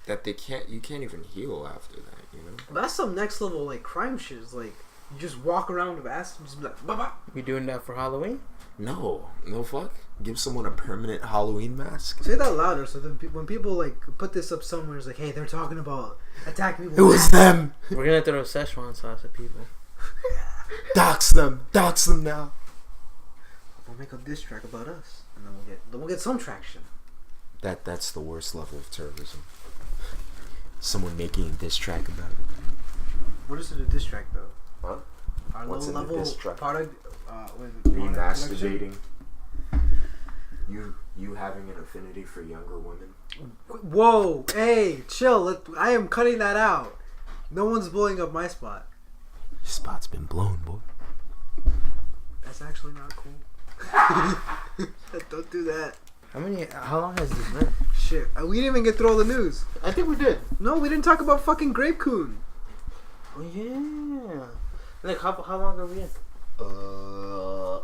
that you can't even heal after that, you know. But that's some next level like crime shit. It's like you just walk around with acid and just be like, bah. You doing that for Halloween? No fuck. Give someone a permanent Halloween mask. Say that louder, so then when people like put this up somewhere, it's like, hey, they're talking about attacking people. It was them. We're gonna throw Szechuan sauce at people. Dox them now. We'll make a diss track about us, and then we'll get some traction. That's the worst level of terrorism. Someone making a diss track about it. What is it a diss track though? Huh? Our What's low in a level diss track? product. Me masturbating. You having an affinity for younger women. Whoa! Hey, chill. I am cutting that out. No one's blowing up my spot. Your spot's been blown, boy. That's actually not cool. Don't do that. How long has this been? Shit. We didn't even get through all the news. I think we did. No, we didn't talk about fucking Grape Kun. Oh yeah. Like how long are we in? We're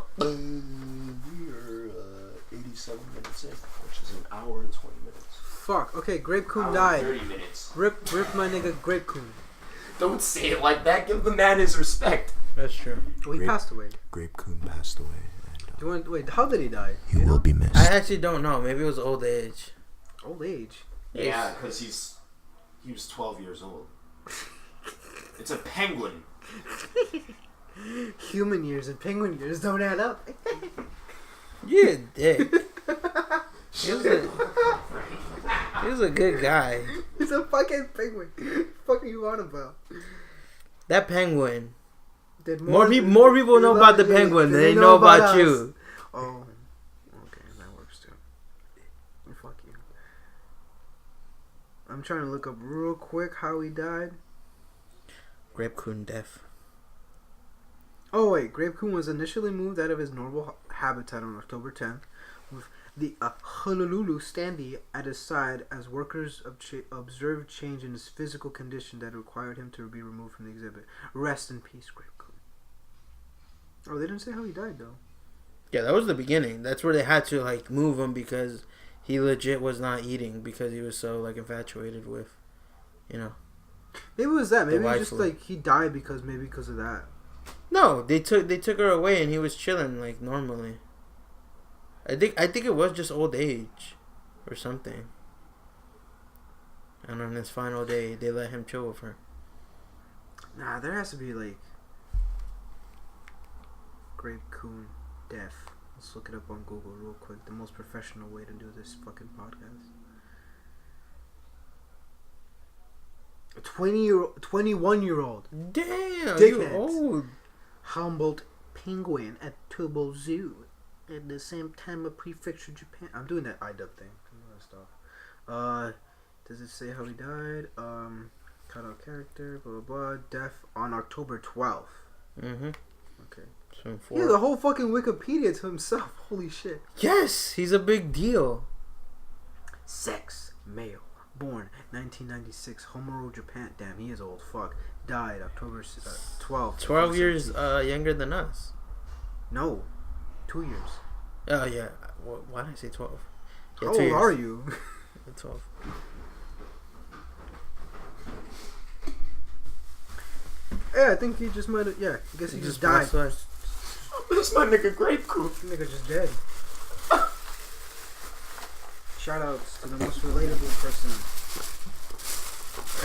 87 minutes in, which is an hour and 20 minutes. Fuck. Okay, Grape Kun died. 30 minutes. Rip my nigga Grape Kun. Don't say it like that. Give the man his respect. That's true. Well, he passed away. Grape Kun passed away. Do you want? Wait, how did he die? He will be missed. I actually don't know. Maybe it was old age. Old age. Yeah, because he was 12 years old. It's a penguin. Human years and penguin years don't add up. You a dick. He was a good guy. He's a fucking penguin. What the fuck are you on about? That penguin. Did More people know about the penguin than they know about you. Oh, okay, that works too. Well, fuck you. I'm trying to look up real quick how he died. Grape Kun death. Oh wait, Grape Kun was initially moved out of his normal habitat on October 10th, with the Honolulu standee at his side as workers observed change in his physical condition that required him to be removed from the exhibit. Rest in peace, Grape Kun. Oh, they didn't say how he died though. Yeah, that was the beginning. That's where they had to like move him because he legit was not eating because he was so like infatuated with, you know. Maybe it was that. Maybe it was just waifu. like he died because of that. No, they took her away and he was chilling like normally. I think it was just old age, or something. And on his final day, they let him chill with her. Nah, there has to be like Grape Kun death. Let's look it up on Google real quick. The most professional way to do this fucking podcast. 21-year-old. Damn, Dickheads. you old. Humboldt penguin at Tobo Zoo at the same time of Prefecture, Japan. I'm doing that iDub thing. Some other stuff. Does it say how he died? Cut out character. Blah blah blah. Death on October 12th. Mm-hmm. Okay. So He has a whole fucking Wikipedia to himself. Holy shit. Yes, he's a big deal. Sex. Male. Born 1996. Homuro, Japan. Damn, he is old. Fuck. Died October 12th. 12 years younger than us. No. 2 years. Oh, yeah. Why did I say 12? Yeah, How 2 old years. are you? 12. Yeah, I think he just might have. Yeah, I guess he just died. That's my nigga Grape Kun. Nigga just dead. Shout outs to the most relatable person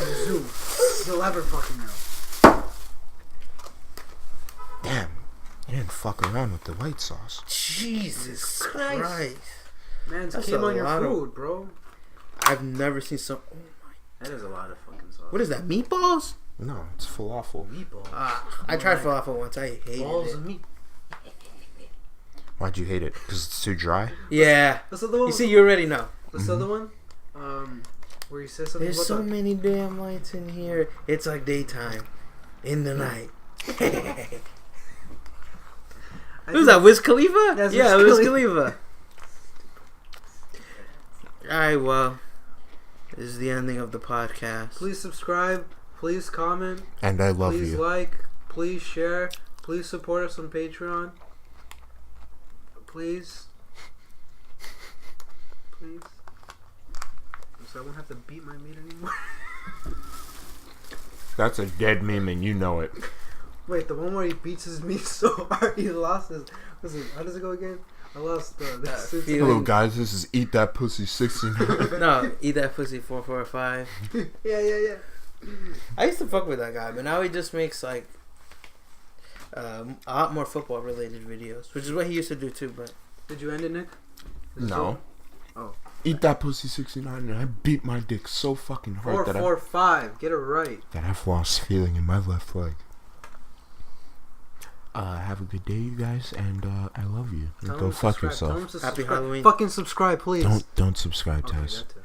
fucking zoo you'll ever fucking know. Damn, I didn't fuck around with the white sauce. Jesus Christ. Man, it That's came a on your lot of- food, bro. I've never seen so. Oh my. That is a lot of fucking sauce. What is that? Meatballs? No, it's falafel. Meatballs. I tried falafel once. I hated Balls it. of meat. Why'd you hate it? Because it's too dry? Yeah. What's the other one? You see, you already know. What's the other one? Where he says something There's about so the... many damn lights in here. It's like daytime. In the night. Who's that? Wiz Khalifa? That's Yeah, Wiz Wiz Khalifa. Alright, well. This is the ending of the podcast. Please subscribe. Please comment. And I love Please you. like. Please share. Please support us on Patreon. Please. Please. So I won't have to beat my meat anymore. That's a dead meme and you know it. Wait, the one where he beats his meat so hard he lost his... Listen, how does it go again? I lost the... Hello guys, this is Eat That Pussy 69. No, Eat That Pussy 445. Yeah. I used to fuck with that guy, but now he just makes like a lot more football related videos, which is what he used to do too. But Did you end it, Nick? Is it No. Oh. Eat That Pussy 69 and I beat my dick so fucking hard 445. Get it right. that I've lost feeling in my left leg. Have a good day, you guys, and I love you. Tell Go him fuck subscribe. Tell him yourself. to Happy subscribe. Halloween. Fucking subscribe, please. Don't subscribe, Okay, Tess. that too.